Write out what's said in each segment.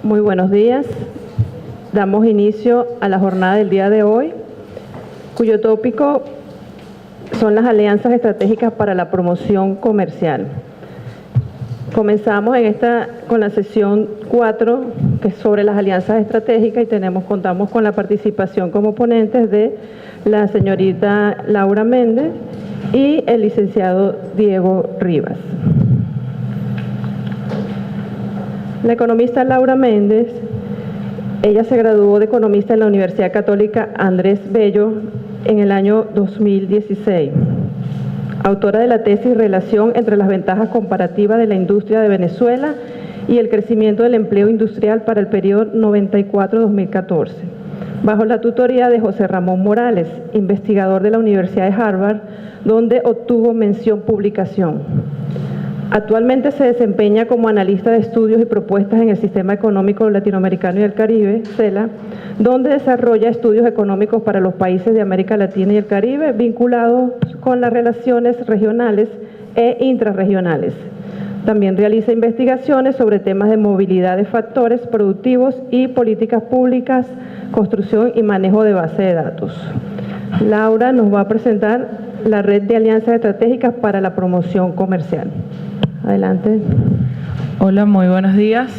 Muy buenos días. Damos inicio a la jornada del día de hoy, cuyo tópico son las alianzas estratégicas para la promoción comercial. Comenzamos con la sesión 4, que es sobre las alianzas estratégicas, y contamos con la participación como ponentes de la señorita Laura Méndez y el licenciado Diego Rivas. La economista Laura Méndez, ella se graduó de economista en la Universidad Católica Andrés Bello en el año 2016. Autora de la tesis Relación entre las ventajas comparativas de la industria de Venezuela y el crecimiento del empleo industrial para el periodo 94-2014, bajo la tutoría de José Ramón Morales, investigador de la Universidad de Harvard, donde obtuvo mención publicación. Actualmente se desempeña como analista de estudios y propuestas en el Sistema Económico Latinoamericano y del Caribe, CELA, donde desarrolla estudios económicos para los países de América Latina y el Caribe vinculados con las relaciones regionales e intrarregionales. También realiza investigaciones sobre temas de movilidad de factores productivos y políticas públicas, construcción y manejo de base de datos. Laura nos va a presentar la Red de Alianzas Estratégicas para la Promoción Comercial. Adelante. Hola, muy buenos días.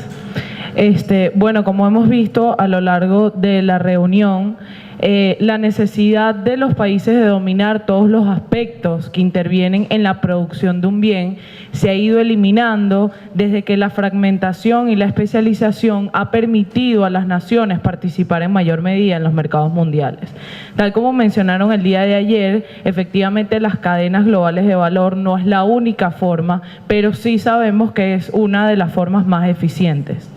Bueno, como hemos visto a lo largo de la reunión, la necesidad de los países de dominar todos los aspectos que intervienen en la producción de un bien se ha ido eliminando desde que la fragmentación y la especialización ha permitido a las naciones participar en mayor medida en los mercados mundiales. Tal como mencionaron el día de ayer, efectivamente las cadenas globales de valor no es la única forma, pero sí sabemos que es una de las formas más eficientes.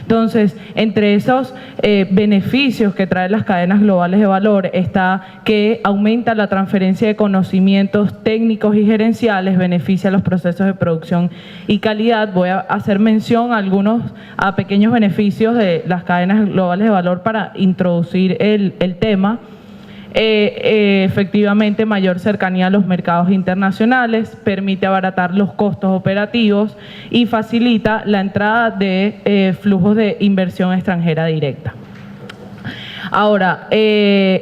Entonces, entre esos beneficios que traen las cadenas globales de valor está que aumenta la transferencia de conocimientos técnicos y gerenciales, beneficia los procesos de producción y calidad. Voy a hacer mención a pequeños beneficios de las cadenas globales de valor para introducir el tema. Efectivamente, mayor cercanía a los mercados internacionales, permite abaratar los costos operativos y facilita la entrada de flujos de inversión extranjera directa. Ahora,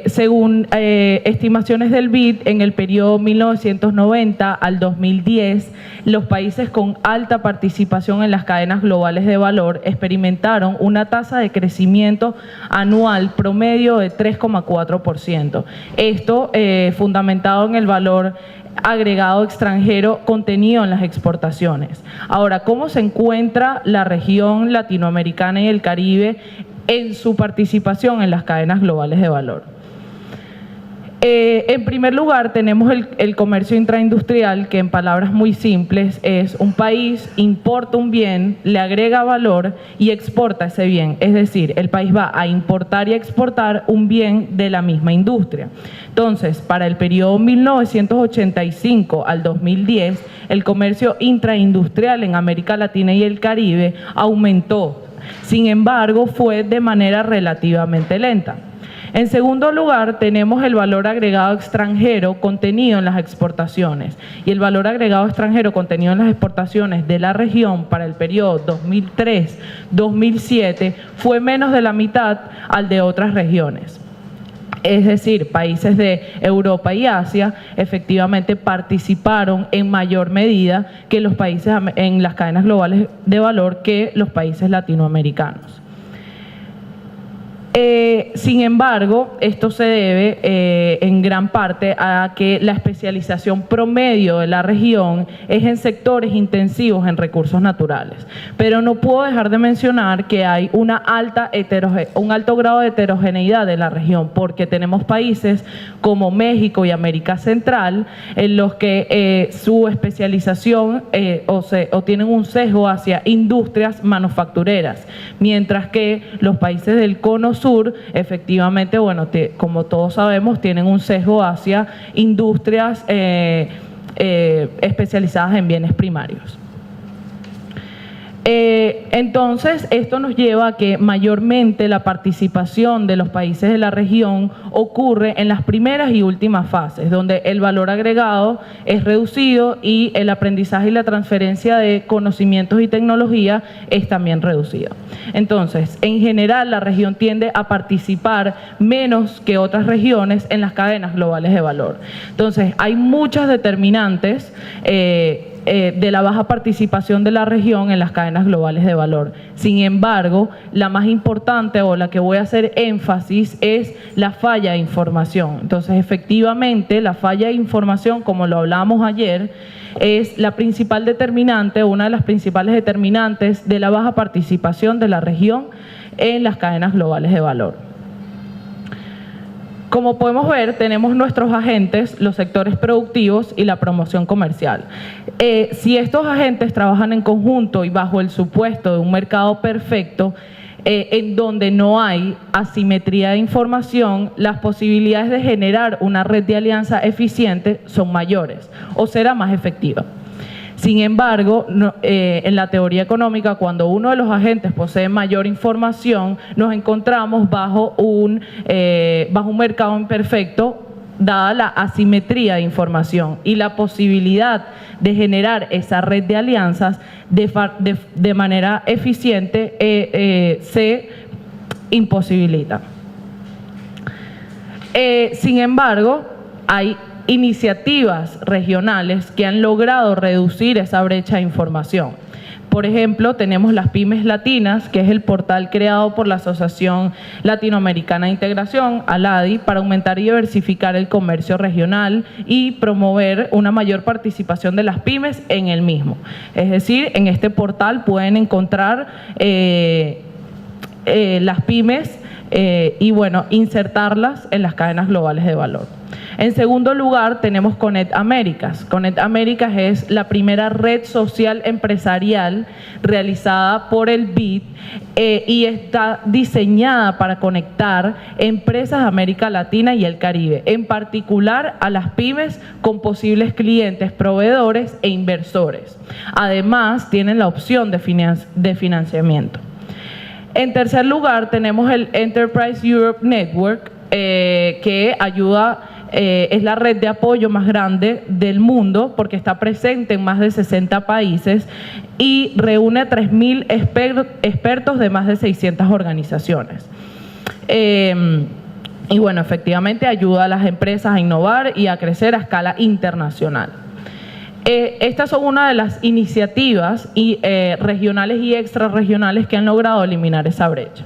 según estimaciones del BID, en el periodo 1990 al 2010, los países con alta participación en las cadenas globales de valor experimentaron una tasa de crecimiento anual promedio de 3,4%. Esto fundamentado en el valor agregado extranjero contenido en las exportaciones. Ahora, ¿cómo se encuentra la región latinoamericana y el Caribe en su participación en las cadenas globales de valor? En primer lugar, tenemos el comercio intraindustrial, que en palabras muy simples es un país importa un bien, le agrega valor y exporta ese bien. Es decir, el país va a importar y exportar un bien de la misma industria. Entonces, para el periodo 1985 al 2010, el comercio intraindustrial en América Latina y el Caribe aumentó. Sin embargo, fue de manera relativamente lenta. En segundo lugar, tenemos el valor agregado extranjero contenido en las exportaciones. Y el valor agregado extranjero contenido en las exportaciones de la región para el periodo 2003-2007 fue menos de la mitad al de otras regiones. Es decir, países de Europa y Asia efectivamente participaron en mayor medida que los países en las cadenas globales de valor que los países latinoamericanos. Sin embargo, esto se debe en gran parte a que la especialización promedio de la región es en sectores intensivos en recursos naturales. Pero no puedo dejar de mencionar que hay un alto grado de heterogeneidad de la región, porque tenemos países como México y América Central en los que su especialización o tienen un sesgo hacia industrias manufactureras, mientras que los países del Cono Sur efectivamente, bueno, como todos sabemos, tienen un sesgo hacia industrias especializadas en bienes primarios. Entonces, esto nos lleva a que mayormente la participación de los países de la región ocurre en las primeras y últimas fases, donde el valor agregado es reducido y el aprendizaje y la transferencia de conocimientos y tecnología es también reducido. Entonces, en general, la región tiende a participar menos que otras regiones en las cadenas globales de valor. Entonces, hay muchas determinantes de la baja participación de la región en las cadenas globales de valor. Sin embargo, la más importante o la que voy a hacer énfasis es la falla de información. Entonces, efectivamente, la falla de información, como lo hablábamos ayer, es la principal determinante, una de las principales determinantes de la baja participación de la región en las cadenas globales de valor. Como podemos ver, tenemos nuestros agentes, los sectores productivos y la promoción comercial. Si estos agentes trabajan en conjunto y bajo el supuesto de un mercado perfecto, en donde no hay asimetría de información, las posibilidades de generar una red de alianza eficiente son mayores o será más efectiva. Sin embargo, en la teoría económica, cuando uno de los agentes posee mayor información, nos encontramos bajo un mercado imperfecto, dada la asimetría de información y la posibilidad de generar esa red de alianzas de manera eficiente se imposibilita. Sin embargo, hay iniciativas regionales que han logrado reducir esa brecha de información. Por ejemplo, tenemos las Pymes Latinas, que es el portal creado por la Asociación Latinoamericana de Integración, ALADI, para aumentar y diversificar el comercio regional y promover una mayor participación de las pymes en el mismo. Es decir, en este portal pueden encontrar las pymes y insertarlas en las cadenas globales de valor. En segundo lugar, tenemos Connect Américas. Connect Américas es la primera red social empresarial realizada por el BID y está diseñada para conectar empresas de América Latina y el Caribe, en particular a las pymes con posibles clientes, proveedores e inversores. Además, tienen la opción de financiamiento. En tercer lugar, tenemos el Enterprise Europe Network, que ayuda, es la red de apoyo más grande del mundo porque está presente en más de 60 países y reúne a 3.000 expertos de más de 600 organizaciones. Y bueno, efectivamente ayuda a las empresas a innovar y a crecer a escala internacional. Estas son una de las iniciativas regionales y extrarregionales que han logrado eliminar esa brecha.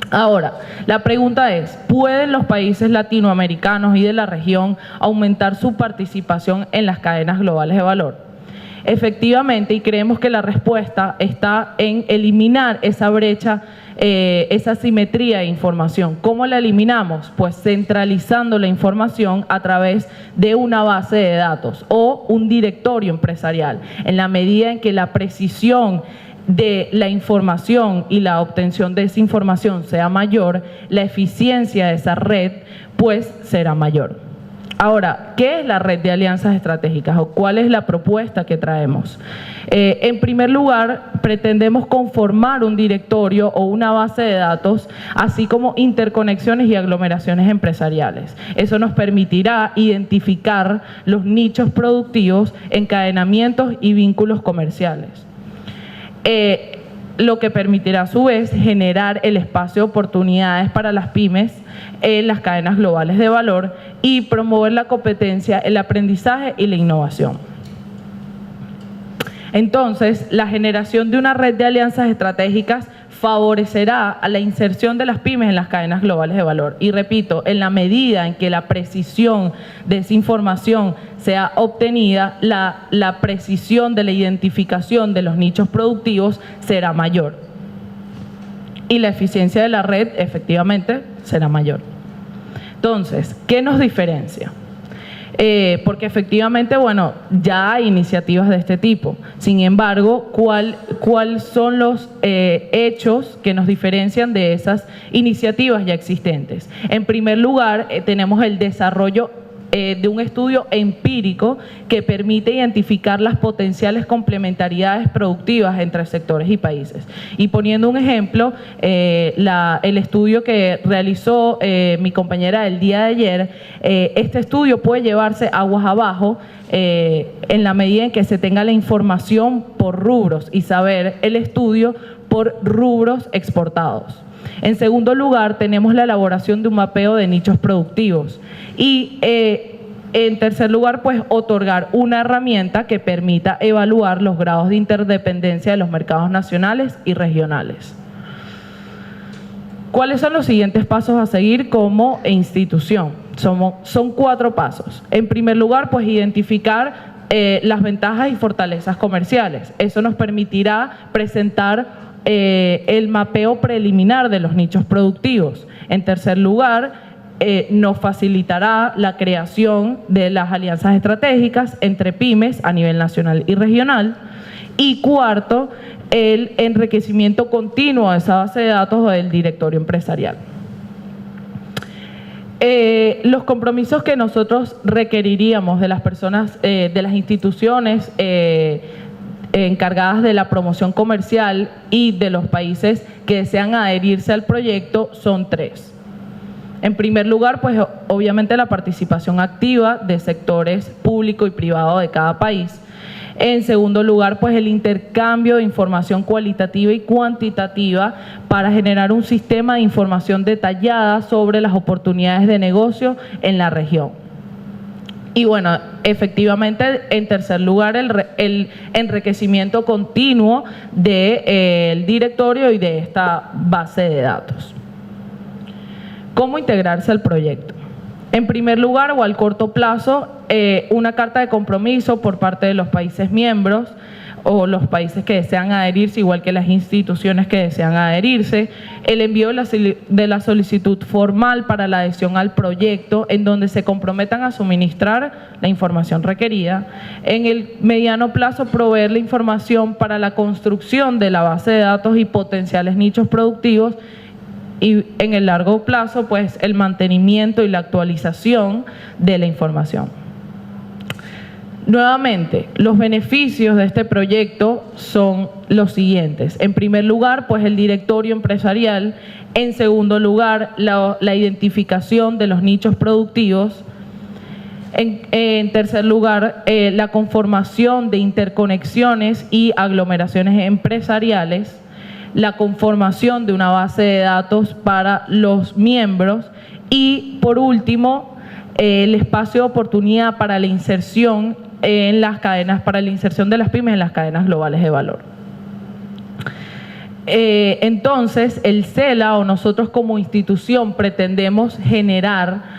Ahora, la pregunta es, ¿pueden los países latinoamericanos y de la región aumentar su participación en las cadenas globales de valor? Efectivamente, y creemos que la respuesta está en eliminar esa brecha, esa asimetría de información. ¿Cómo la eliminamos? Pues centralizando la información a través de una base de datos o un directorio empresarial, en la medida en que la precisión de la información y la obtención de esa información sea mayor, la eficiencia de esa red pues será mayor. Ahora, ¿qué es la red de alianzas estratégicas o cuál es la propuesta que traemos? En primer lugar, pretendemos conformar un directorio o una base de datos, así como interconexiones y aglomeraciones empresariales. Eso nos permitirá identificar los nichos productivos, encadenamientos y vínculos comerciales. Lo que permitirá a su vez generar el espacio de oportunidades para las pymes en las cadenas globales de valor y promover la competencia, el aprendizaje y la innovación. Entonces, la generación de una red de alianzas estratégicas favorecerá a la inserción de las pymes en las cadenas globales de valor. Y repito, en la medida en que la precisión de esa información sea obtenida, la precisión de la identificación de los nichos productivos será mayor. Y la eficiencia de la red, efectivamente, será mayor. Entonces, ¿qué nos diferencia? Porque efectivamente, bueno, ya hay iniciativas de este tipo. Sin embargo, ¿cuáles son los hechos que nos diferencian de esas iniciativas ya existentes? En primer lugar, tenemos el desarrollo de un estudio empírico que permite identificar las potenciales complementariedades productivas entre sectores y países. Y poniendo un ejemplo, el estudio que realizó mi compañera el día de ayer, este estudio puede llevarse aguas abajo en la medida en que se tenga la información por rubros y saber el estudio por rubros exportados. En segundo lugar, tenemos la elaboración de un mapeo de nichos productivos y en tercer lugar, pues otorgar una herramienta que permita evaluar los grados de interdependencia de los mercados nacionales y regionales. ¿Cuáles son los siguientes pasos a seguir como institución? Son 4 pasos. En primer lugar, pues identificar las ventajas y fortalezas comerciales. Eso nos permitirá presentar el mapeo preliminar de los nichos productivos. En tercer lugar, nos facilitará la creación de las alianzas estratégicas entre pymes a nivel nacional y regional. Y cuarto, el enriquecimiento continuo de esa base de datos del directorio empresarial. Los compromisos que nosotros requeriríamos de las personas, de las instituciones encargadas de la promoción comercial y de los países que desean adherirse al proyecto son 3. En primer lugar, pues obviamente la participación activa de sectores público y privado de cada país. En segundo lugar, pues el intercambio de información cualitativa y cuantitativa para generar un sistema de información detallada sobre las oportunidades de negocio en la región. Y bueno, efectivamente, en tercer lugar, el enriquecimiento continuo del directorio y de esta base de datos. ¿Cómo integrarse al proyecto? En primer lugar, o al corto plazo, una carta de compromiso por parte de los países miembros o los países que desean adherirse, igual que las instituciones que desean adherirse, el envío de la solicitud formal para la adhesión al proyecto, en donde se comprometan a suministrar la información requerida. En el mediano plazo, proveer la información para la construcción de la base de datos y potenciales nichos productivos. Y en el largo plazo, pues el mantenimiento y la actualización de la información. Nuevamente, los beneficios de este proyecto son los siguientes. En primer lugar, pues el directorio empresarial. En segundo lugar, la identificación de los nichos productivos. En tercer lugar, la conformación de interconexiones y aglomeraciones empresariales. La conformación de una base de datos para los miembros y, por último, el espacio de oportunidad para la inserción en las cadenas, para la inserción de las pymes en las cadenas globales de valor. Entonces, el CELA o nosotros como institución pretendemos generar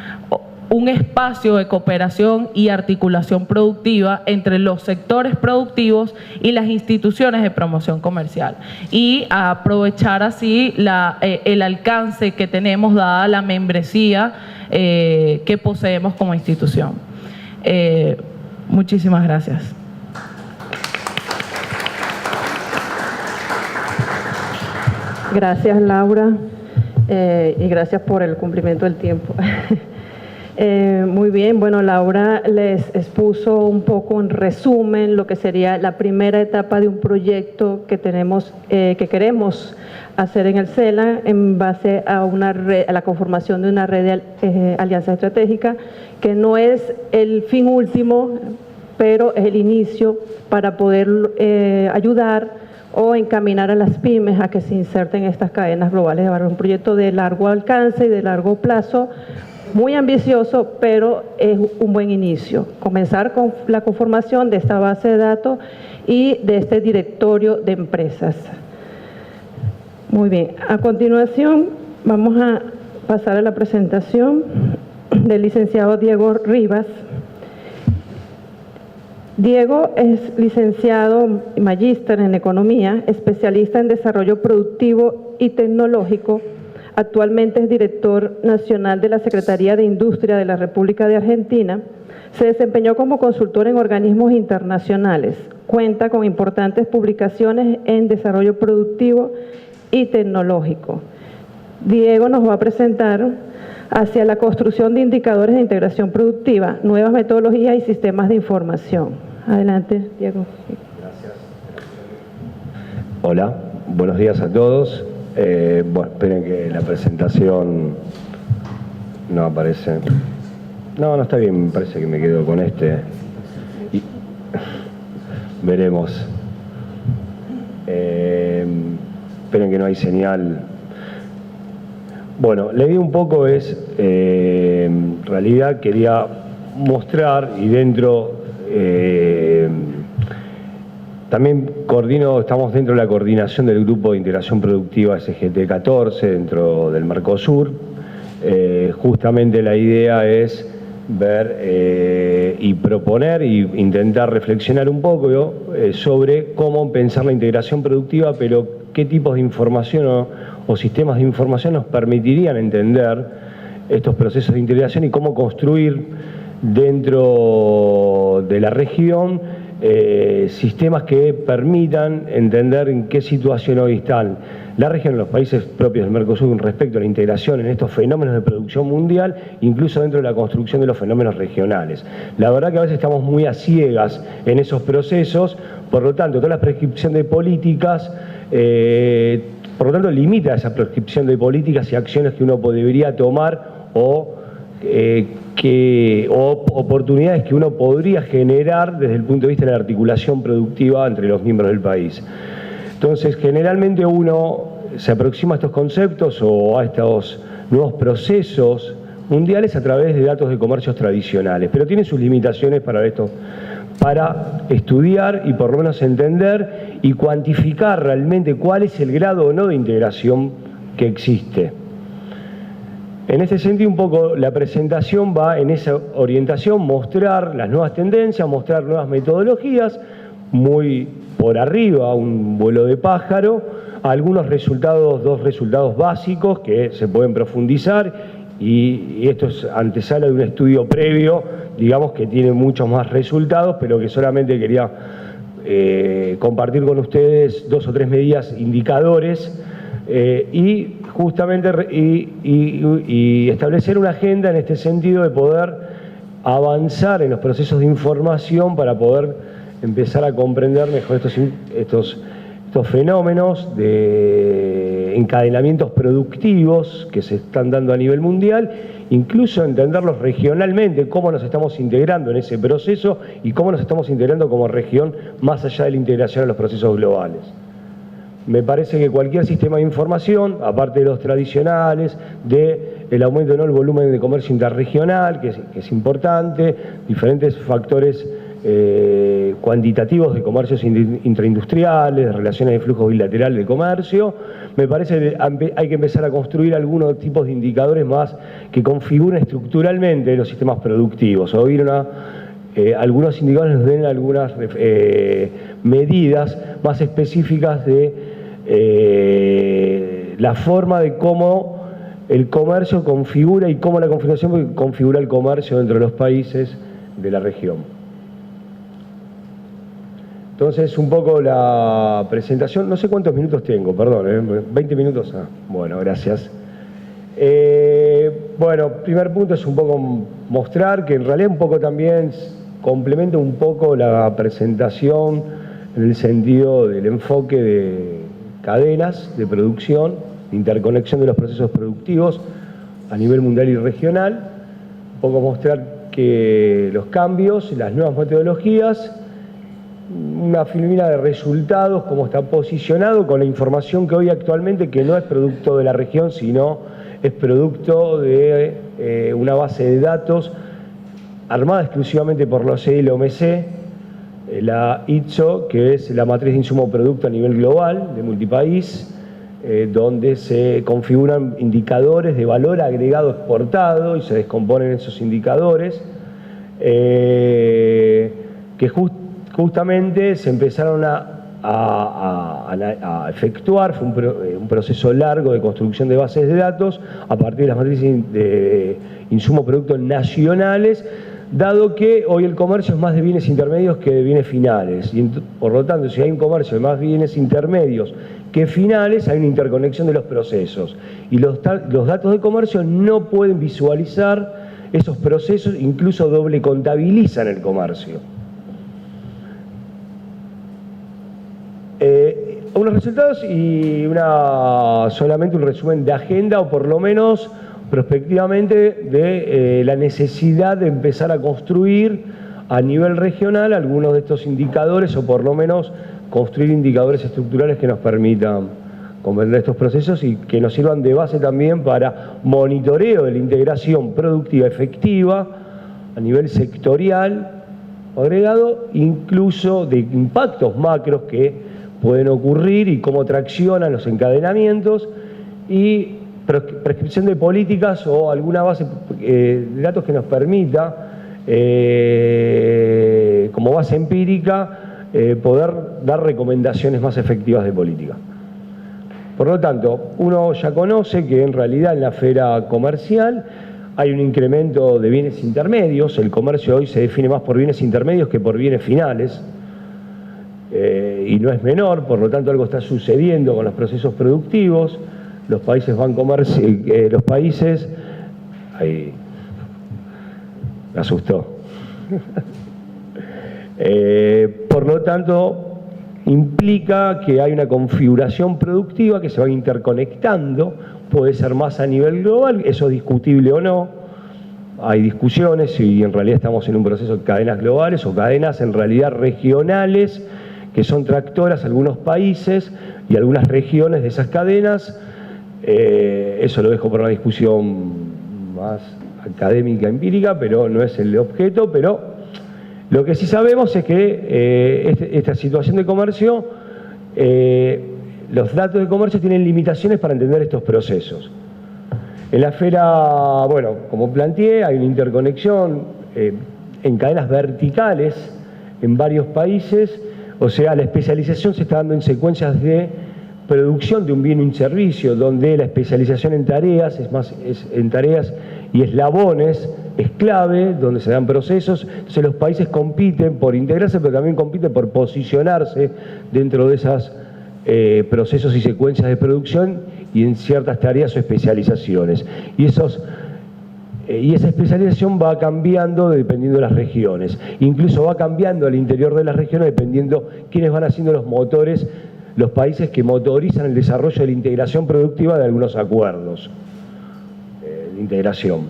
un espacio de cooperación y articulación productiva entre los sectores productivos y las instituciones de promoción comercial y aprovechar así el alcance que tenemos dada la membresía que poseemos como institución. Muchísimas gracias. Gracias, Laura, y gracias por el cumplimiento del tiempo. Muy bien, bueno, Laura les expuso un poco en resumen lo que sería la primera etapa de un proyecto que tenemos, que queremos hacer en el CELA en base a a la conformación de una red de alianza estratégica, que no es el fin último, pero es el inicio para poder ayudar o encaminar a las pymes a que se inserten en estas cadenas globales de valor. Un proyecto de largo alcance y de largo plazo, muy ambicioso, pero es un buen inicio. Comenzar con la conformación de esta base de datos y de este directorio de empresas. Muy bien, a continuación vamos a pasar a la presentación del licenciado Diego Rivas. Diego es licenciado y magíster en Economía, especialista en Desarrollo Productivo y Tecnológico. Actualmente es director nacional de la Secretaría de Industria de la República de Argentina. Se desempeñó como consultor en organismos internacionales. Cuenta con importantes publicaciones en desarrollo productivo y tecnológico. Diego nos va a presentar hacia la construcción de indicadores de integración productiva, nuevas metodologías y sistemas de información. Adelante, Diego. Gracias. Hola, buenos días a todos. Bueno, esperen que la presentación no aparece. No está bien, me parece que me quedo con este. Y veremos. Esperen que no hay señal. Bueno, la idea un poco es, en realidad quería mostrar y dentro, también estamos dentro de la coordinación del Grupo de Integración Productiva SGT 14 dentro del Mercosur. Justamente la idea es ver y proponer e intentar reflexionar un poco sobre cómo pensar la integración productiva, pero qué tipos de información o sistemas de información nos permitirían entender estos procesos de integración y cómo construir dentro de la región sistemas que permitan entender en qué situación hoy están la región, los países propios del Mercosur respecto a la integración en estos fenómenos de producción mundial, incluso dentro de la construcción de los fenómenos regionales. La verdad que a veces estamos muy a ciegas en esos procesos, por lo tanto, toda la prescripción de políticas, por lo tanto, limita esa prescripción de políticas y acciones que uno debería tomar o oportunidades que uno podría generar desde el punto de vista de la articulación productiva entre los miembros del país. Entonces, generalmente uno se aproxima a estos conceptos o a estos nuevos procesos mundiales a través de datos de comercios tradicionales, pero tiene sus limitaciones para esto, para estudiar y por lo menos entender y cuantificar realmente cuál es el grado o no de integración que existe. En este sentido, un poco la presentación va en esa orientación, mostrar las nuevas tendencias, mostrar nuevas metodologías, muy por arriba, un vuelo de pájaro, algunos resultados, dos resultados básicos que se pueden profundizar y esto es antesala de un estudio previo, digamos que tiene muchos más resultados, pero que solamente quería compartir con ustedes 2 o 3 medidas, indicadores y justamente y establecer una agenda en este sentido de poder avanzar en los procesos de información para poder empezar a comprender mejor estos fenómenos de encadenamientos productivos que se están dando a nivel mundial, incluso entenderlos regionalmente, cómo nos estamos integrando en ese proceso y cómo nos estamos integrando como región más allá de la integración a los procesos globales. Me parece que cualquier sistema de información, aparte de los tradicionales, del aumento del volumen de comercio interregional, que es importante, diferentes factores cuantitativos de comercios intraindustriales, de relaciones de flujo bilateral de comercio, me parece que hay que empezar a construir algunos tipos de indicadores más que configuren estructuralmente los sistemas productivos, o ir algunos indicadores nos den algunas medidas más específicas de la forma de cómo el comercio configura y cómo la configuración configura el comercio dentro de los países de la región. Entonces, un poco la presentación, no sé cuántos minutos tengo, perdón, 20 minutos. Bueno, gracias. Bueno, primer punto es un poco mostrar que en realidad un poco también complementa un poco la presentación en el sentido del enfoque de cadenas de producción, interconexión de los procesos productivos a nivel mundial y regional, un poco mostrar que los cambios, las nuevas metodologías, una filmina de resultados, cómo está posicionado con la información que hoy actualmente, que no es producto de la región, sino es producto de una base de datos armada exclusivamente por la OCDE y la OMC, la ITSO, que es la matriz de insumo producto a nivel global, de multipaís, donde se configuran indicadores de valor agregado exportado y se descomponen esos indicadores, que justamente se empezaron a efectuar, fue un proceso largo de construcción de bases de datos a partir de las matrices de insumo productos nacionales, dado que hoy el comercio es más de bienes intermedios que de bienes finales. Y por lo tanto, si hay un comercio de más bienes intermedios que finales, hay una interconexión de los procesos. Y los datos de comercio no pueden visualizar esos procesos, incluso doble contabilizan el comercio. Unos resultados y solamente un resumen de agenda, o por lo menos prospectivamente de la necesidad de empezar a construir a nivel regional algunos de estos indicadores, o por lo menos construir indicadores estructurales que nos permitan comprender estos procesos y que nos sirvan de base también para monitoreo de la integración productiva efectiva a nivel sectorial agregado, incluso de impactos macros que pueden ocurrir y cómo traccionan los encadenamientos, y prescripción de políticas o alguna base de datos que nos permita, como base empírica, poder dar recomendaciones más efectivas de política. Por lo tanto, uno ya conoce que en realidad en la esfera comercial hay un incremento de bienes intermedios. El comercio hoy se define más por bienes intermedios que por bienes finales. Y no es menor, por lo tanto algo está sucediendo con los procesos productivos. Los países ahí me asustó. Por lo tanto, implica que hay una configuración productiva que se va interconectando, puede ser más a nivel global, eso es discutible o no. Hay discusiones si en realidad estamos en un proceso de cadenas globales o cadenas en realidad regionales, que son tractoras algunos países y algunas regiones de esas cadenas. Eso lo dejo para una discusión más académica, empírica, pero no es el objeto. Pero lo que sí sabemos es que esta situación de comercio, los datos de comercio tienen limitaciones para entender estos procesos. En la esfera, bueno, como planteé, hay una interconexión en cadenas verticales en varios países. O sea, la especialización se está dando en secuencias de producción de un bien y un servicio, donde la especialización en tareas, en tareas y eslabones es clave, donde se dan procesos. Entonces los países compiten por integrarse, pero también compiten por posicionarse dentro de esos procesos y secuencias de producción y en ciertas tareas o especializaciones. Y esa especialización va cambiando dependiendo de las regiones. Incluso va cambiando al interior de las regiones dependiendo quiénes van haciendo los motores, los países que motorizan el desarrollo de la integración productiva de algunos acuerdos de integración.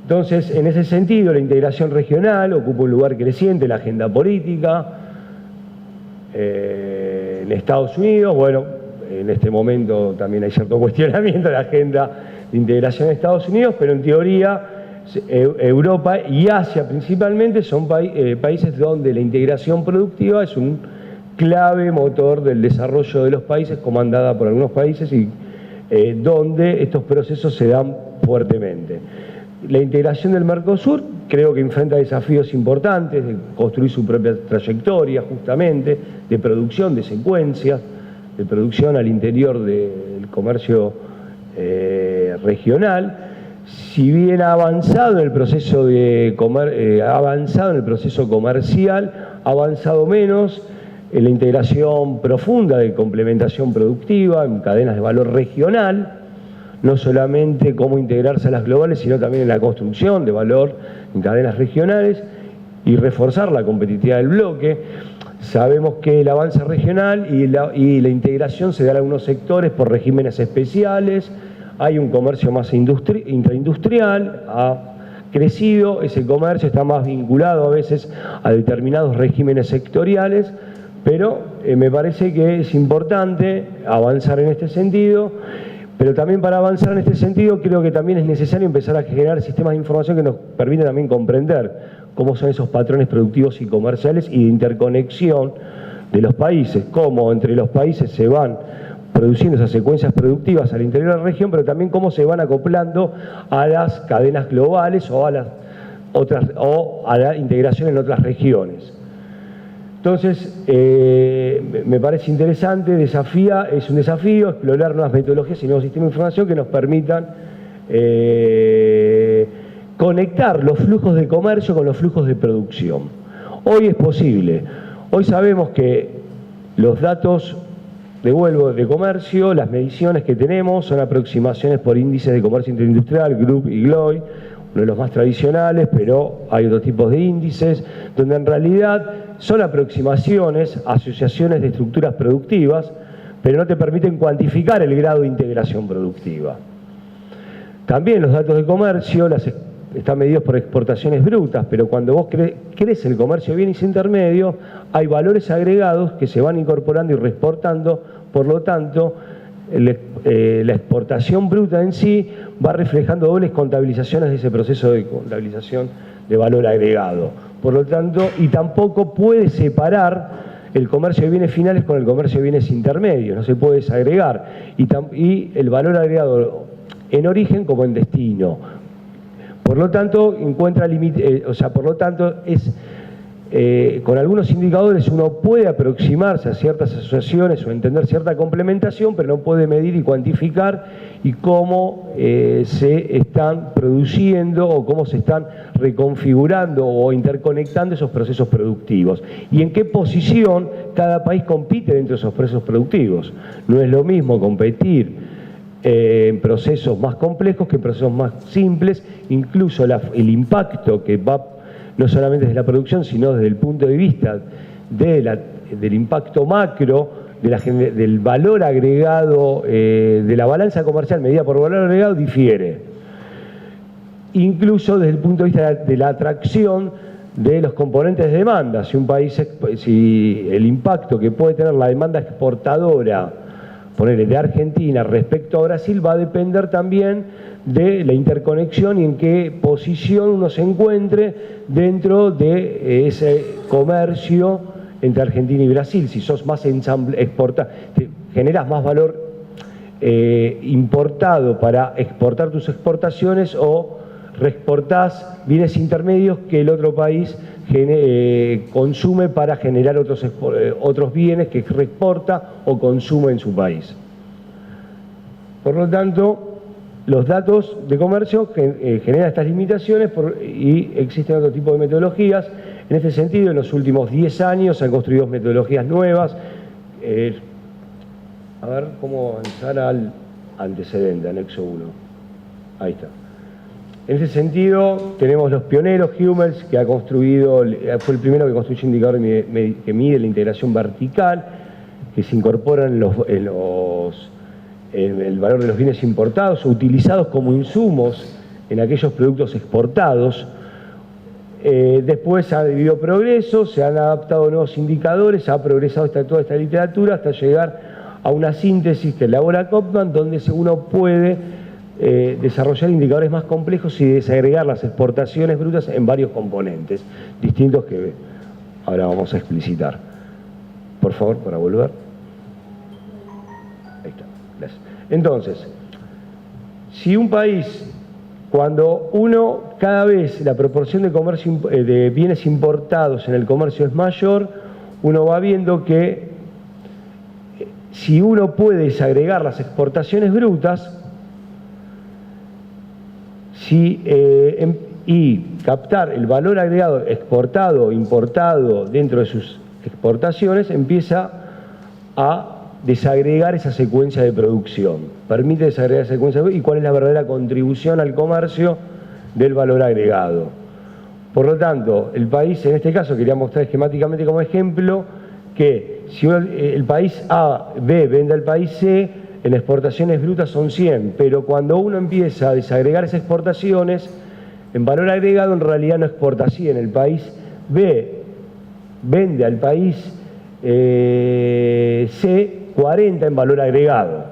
Entonces, en ese sentido, la integración regional ocupa un lugar creciente en la agenda política. En Estados Unidos, bueno, en este momento también hay cierto cuestionamiento de la agenda de integración de Estados Unidos, pero en teoría Europa y Asia principalmente son países donde la integración productiva es un clave motor del desarrollo de los países, comandada por algunos países y donde estos procesos se dan fuertemente. La integración del Mercosur creo que enfrenta desafíos importantes de construir su propia trayectoria justamente, de producción, de secuencias, de producción al interior del comercio regional. Si bien ha avanzado en el proceso comercial, ha avanzado menos en la integración profunda de complementación productiva, en cadenas de valor regional, no solamente cómo integrarse a las globales, sino también en la construcción de valor en cadenas regionales y reforzar la competitividad del bloque. Sabemos que el avance regional y la integración se da en algunos sectores por regímenes especiales. Hay un comercio más intraindustrial, ha crecido, ese comercio está más vinculado a veces a determinados regímenes sectoriales, pero me parece que es importante avanzar en este sentido. Pero también para avanzar en este sentido creo que también es necesario empezar a generar sistemas de información que nos permitan también comprender cómo son esos patrones productivos y comerciales y de interconexión de los países, cómo entre los países se van produciendo esas secuencias productivas al interior de la región, pero también cómo se van acoplando a las cadenas globales o a la integración en otras regiones. Entonces, me parece interesante, es un desafío explorar nuevas metodologías y nuevos sistemas de información que nos permitan conectar los flujos de comercio con los flujos de producción. Hoy es posible. Hoy sabemos que los datos devuelvo, de comercio, las mediciones que tenemos son aproximaciones por índices de comercio interindustrial, GRUP y GLOI, uno de los más tradicionales, pero hay otros tipos de índices, donde en realidad son aproximaciones, asociaciones de estructuras productivas, pero no te permiten cuantificar el grado de integración productiva. También los datos de comercio están medidos por exportaciones brutas, pero cuando vos crece el comercio de bienes intermedios, hay valores agregados que se van incorporando y reexportando, por lo tanto, la exportación bruta en sí va reflejando dobles contabilizaciones de ese proceso de contabilización de valor agregado. Por lo tanto, y tampoco puede separar el comercio de bienes finales con el comercio de bienes intermedios, no se puede desagregar. Y el valor agregado en origen como en destino. Por lo tanto, con algunos indicadores uno puede aproximarse a ciertas asociaciones o entender cierta complementación, pero no puede medir y cuantificar y cómo se están produciendo o cómo se están reconfigurando o interconectando esos procesos productivos. Y en qué posición cada país compite dentro de esos procesos productivos. No es lo mismo competir en procesos más complejos que en procesos más simples, incluso el impacto que va no solamente desde la producción, sino desde el punto de vista del impacto macro, del valor agregado, de la balanza comercial medida por valor agregado, difiere. Incluso desde el punto de vista de la atracción de los componentes de demanda. Si el impacto que puede tener la demanda exportadora, ponerle de Argentina respecto a Brasil, va a depender también de la interconexión y en qué posición uno se encuentre dentro de ese comercio entre Argentina y Brasil. Si sos más generas más valor importado para exportar tus exportaciones o reexportás bienes intermedios que el otro país consume para generar otros bienes que reexporta o consume en su país. Por lo tanto, los datos de comercio generan estas limitaciones y existen otro tipo de metodologías. En este sentido, en los últimos 10 años se han construido metodologías nuevas. A ver, ¿cómo avanzar al antecedente, anexo 1? Ahí está. En ese sentido, tenemos los pioneros, Hummels, que fue el primero que construyó un indicador que mide la integración vertical, que se incorporan en el valor de los bienes importados o utilizados como insumos en aquellos productos exportados. Después ha habido progreso, se han adaptado nuevos indicadores, ha progresado toda esta literatura hasta llegar a una síntesis que elabora Kopman, donde uno puede desarrollar indicadores más complejos y desagregar las exportaciones brutas en varios componentes distintos que ahora vamos a explicitar. Por favor, para volver. Ahí está. Gracias. Entonces, si un país, cada vez la proporción de comercio de bienes importados en el comercio es mayor, uno va viendo que si uno puede desagregar las exportaciones brutas y captar el valor agregado exportado o importado dentro de sus exportaciones, empieza a desagregar esa secuencia de producción. Permite desagregar esa secuencia y cuál es la verdadera contribución al comercio del valor agregado. Por lo tanto, el país, en este caso, quería mostrar esquemáticamente como ejemplo que si el país A, B vende al país C, en exportaciones brutas son 100, pero cuando uno empieza a desagregar esas exportaciones, en valor agregado en realidad no exporta 100, el país B vende al país C 40 en valor agregado,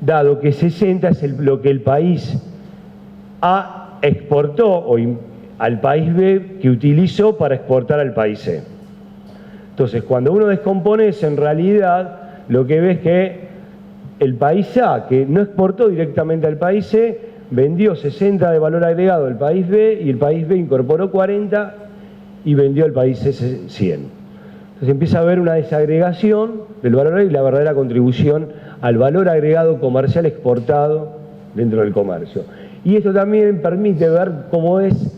dado que 60 es lo que el país A exportó al país B que utilizó para exportar al país C. Entonces, cuando uno descompone eso, en realidad lo que ve es que el país A, que no exportó directamente al país C, vendió 60 de valor agregado al país B y el país B incorporó 40 y vendió al país C 100. Entonces empieza a haber una desagregación del valor agregado y la verdadera contribución al valor agregado comercial exportado dentro del comercio. Y esto también permite ver cómo es,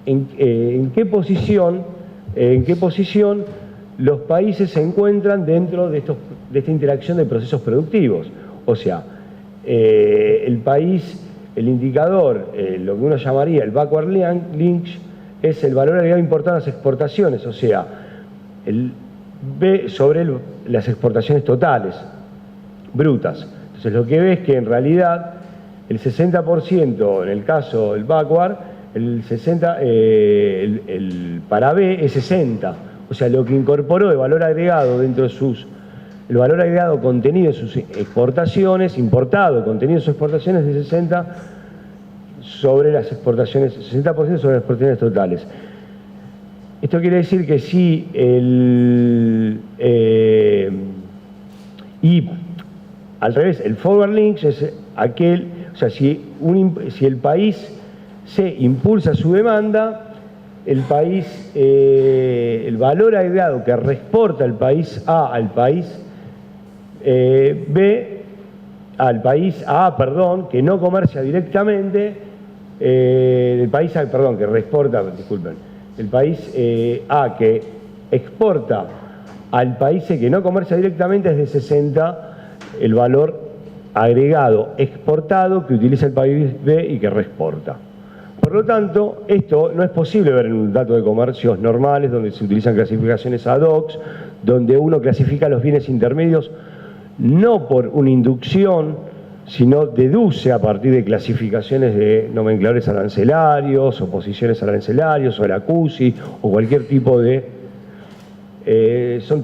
en qué posición los países se encuentran dentro de estos de esta interacción de procesos productivos. O sea, el país, el indicador, lo que uno llamaría el backward link, es el valor agregado importado en las exportaciones, o sea, el B sobre las exportaciones totales, brutas. Entonces lo que ve es que en realidad el 60% en el caso del backward, el para B es 60%. O sea, lo que incorporó de valor agregado dentro de el valor agregado contenido en sus exportaciones, importado contenido en sus exportaciones de 60% sobre las exportaciones, 60% sobre las exportaciones totales. Esto quiere decir que si y al revés, el forward link es aquel, o sea, si el país C impulsa su demanda, el valor agregado que reexporta el país A al país B, al país A, perdón, que no comercia directamente, el país A, perdón, que reexporta, disculpen, el país A que exporta al país C que no comercia directamente es de 60 el valor agregado exportado que utiliza el país B y que reexporta. Por lo tanto, esto no es posible ver en un dato de comercios normales donde se utilizan clasificaciones ad hoc, donde uno clasifica los bienes intermedios no por una inducción, sino deduce a partir de clasificaciones de nomencladores arancelarios, o posiciones arancelarios, o el ACUSI, o cualquier tipo de... son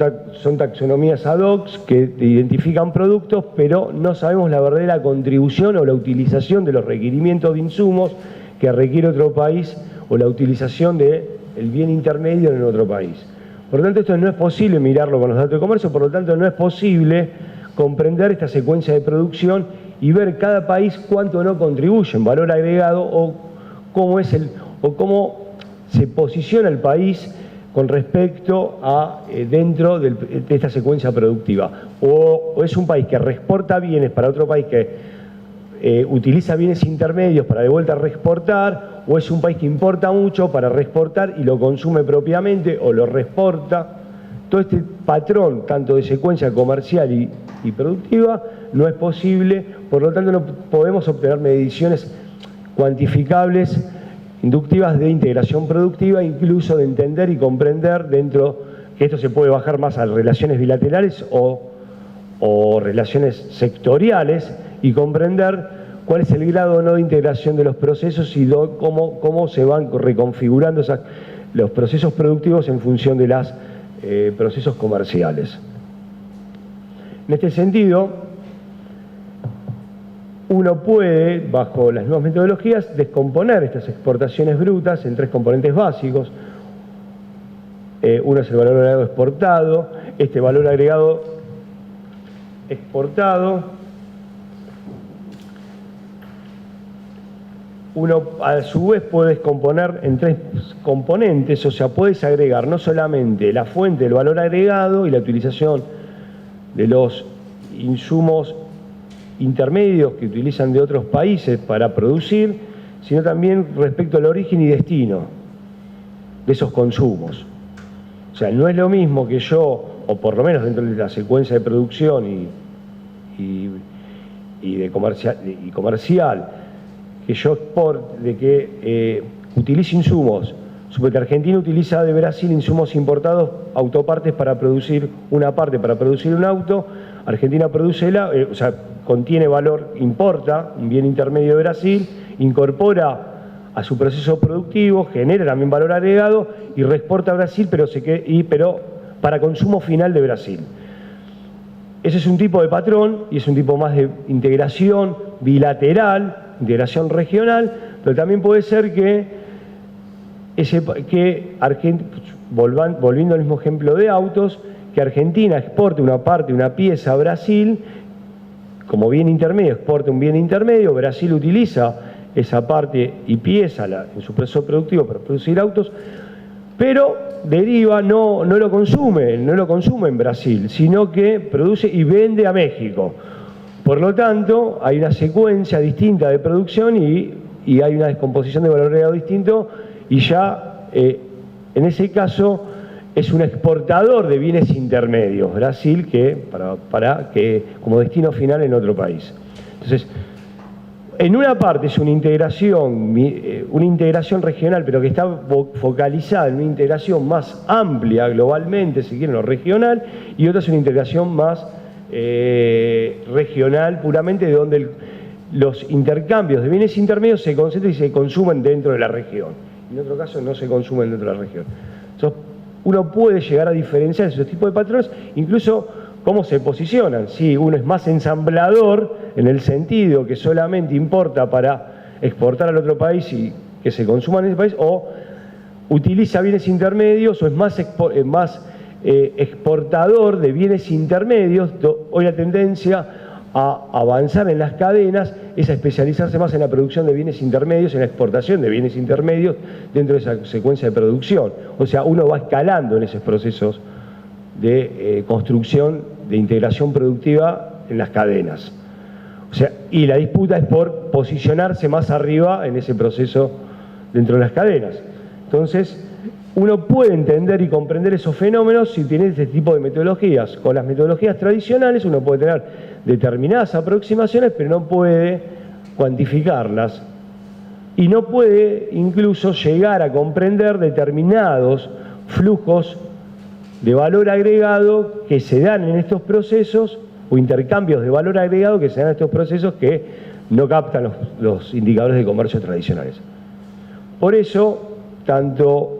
taxonomías ad hoc que identifican productos, pero no sabemos la verdadera contribución o la utilización de los requerimientos de insumos que requiere otro país o la utilización del bien intermedio en otro país. Por lo tanto, esto no es posible mirarlo con los datos de comercio, por lo tanto no es posible comprender esta secuencia de producción y ver cada país cuánto no contribuye en valor agregado o cómo se posiciona el país con respecto a dentro de esta secuencia productiva. O es un país que reexporta bienes para otro país que utiliza bienes intermedios para de vuelta reexportar, o es un país que importa mucho para reexportar y lo consume propiamente o lo reexporta. Todo este patrón, tanto de secuencia comercial y productiva, no es posible, por lo tanto no podemos obtener mediciones cuantificables, inductivas de integración productiva, incluso de entender y comprender dentro, que esto se puede bajar más a relaciones bilaterales o relaciones sectoriales, y comprender cuál es el grado o no de integración de los procesos y cómo se van reconfigurando los procesos productivos en función de los procesos comerciales. En este sentido, uno puede, bajo las nuevas metodologías, descomponer estas exportaciones brutas en tres componentes básicos. Uno es el valor agregado exportado. Este valor agregado exportado, uno a su vez puede descomponer en tres componentes, o sea, puedes agregar no solamente la fuente del valor agregado y la utilización de los insumos intermedios que utilizan de otros países para producir, sino también respecto al origen y destino de esos consumos. O sea, no es lo mismo que yo, o por lo menos dentro de la secuencia de producción y comercial, que yo utilice insumos. Supongo que Argentina utiliza de Brasil insumos importados, autopartes para producir una parte, para producir un auto. Argentina produce contiene valor, importa un bien intermedio de Brasil, incorpora a su proceso productivo, genera también valor agregado y reexporta a Brasil, pero para consumo final de Brasil. Ese es un tipo de patrón y es un tipo más de integración bilateral, integración regional, pero también puede ser volviendo al mismo ejemplo de autos, que Argentina exporte una parte, una pieza a Brasil, como bien intermedio, exporta un bien intermedio, Brasil utiliza esa parte y pieza en su proceso productivo para producir autos, pero deriva, no lo consume en Brasil, sino que produce y vende a México. Por lo tanto, hay una secuencia distinta de producción y hay una descomposición de valor agregado distinto, y ya en ese caso es un exportador de bienes intermedios, Brasil, que como destino final en otro país. Entonces, en una parte es una integración regional, pero que está focalizada en una integración más amplia globalmente, si quieren, o regional, y otra es una integración más regional, puramente de donde los intercambios de bienes intermedios se concentran y se consumen dentro de la región. En otro caso no se consumen dentro de la región. Entonces, uno puede llegar a diferenciar esos tipos de patrones, incluso cómo se posicionan. Si uno es más ensamblador, en el sentido que solamente importa para exportar al otro país y que se consuman en ese país, o utiliza bienes intermedios, o es más exportador de bienes intermedios. Hoy la tendencia a avanzar en las cadenas es a especializarse más en la producción de bienes intermedios, en la exportación de bienes intermedios dentro de esa secuencia de producción. O sea, uno va escalando en esos procesos de construcción, de integración productiva en las cadenas. O sea, y la disputa es por posicionarse más arriba en ese proceso dentro de las cadenas. Entonces, uno puede entender y comprender esos fenómenos si tiene este tipo de metodologías. Con las metodologías tradicionales uno puede tener determinadas aproximaciones, pero no puede cuantificarlas. Y no puede incluso llegar a comprender determinados flujos de valor agregado que se dan en estos procesos, o intercambios de valor agregado que se dan en estos procesos que no captan los indicadores de comercio tradicionales. Por eso, tanto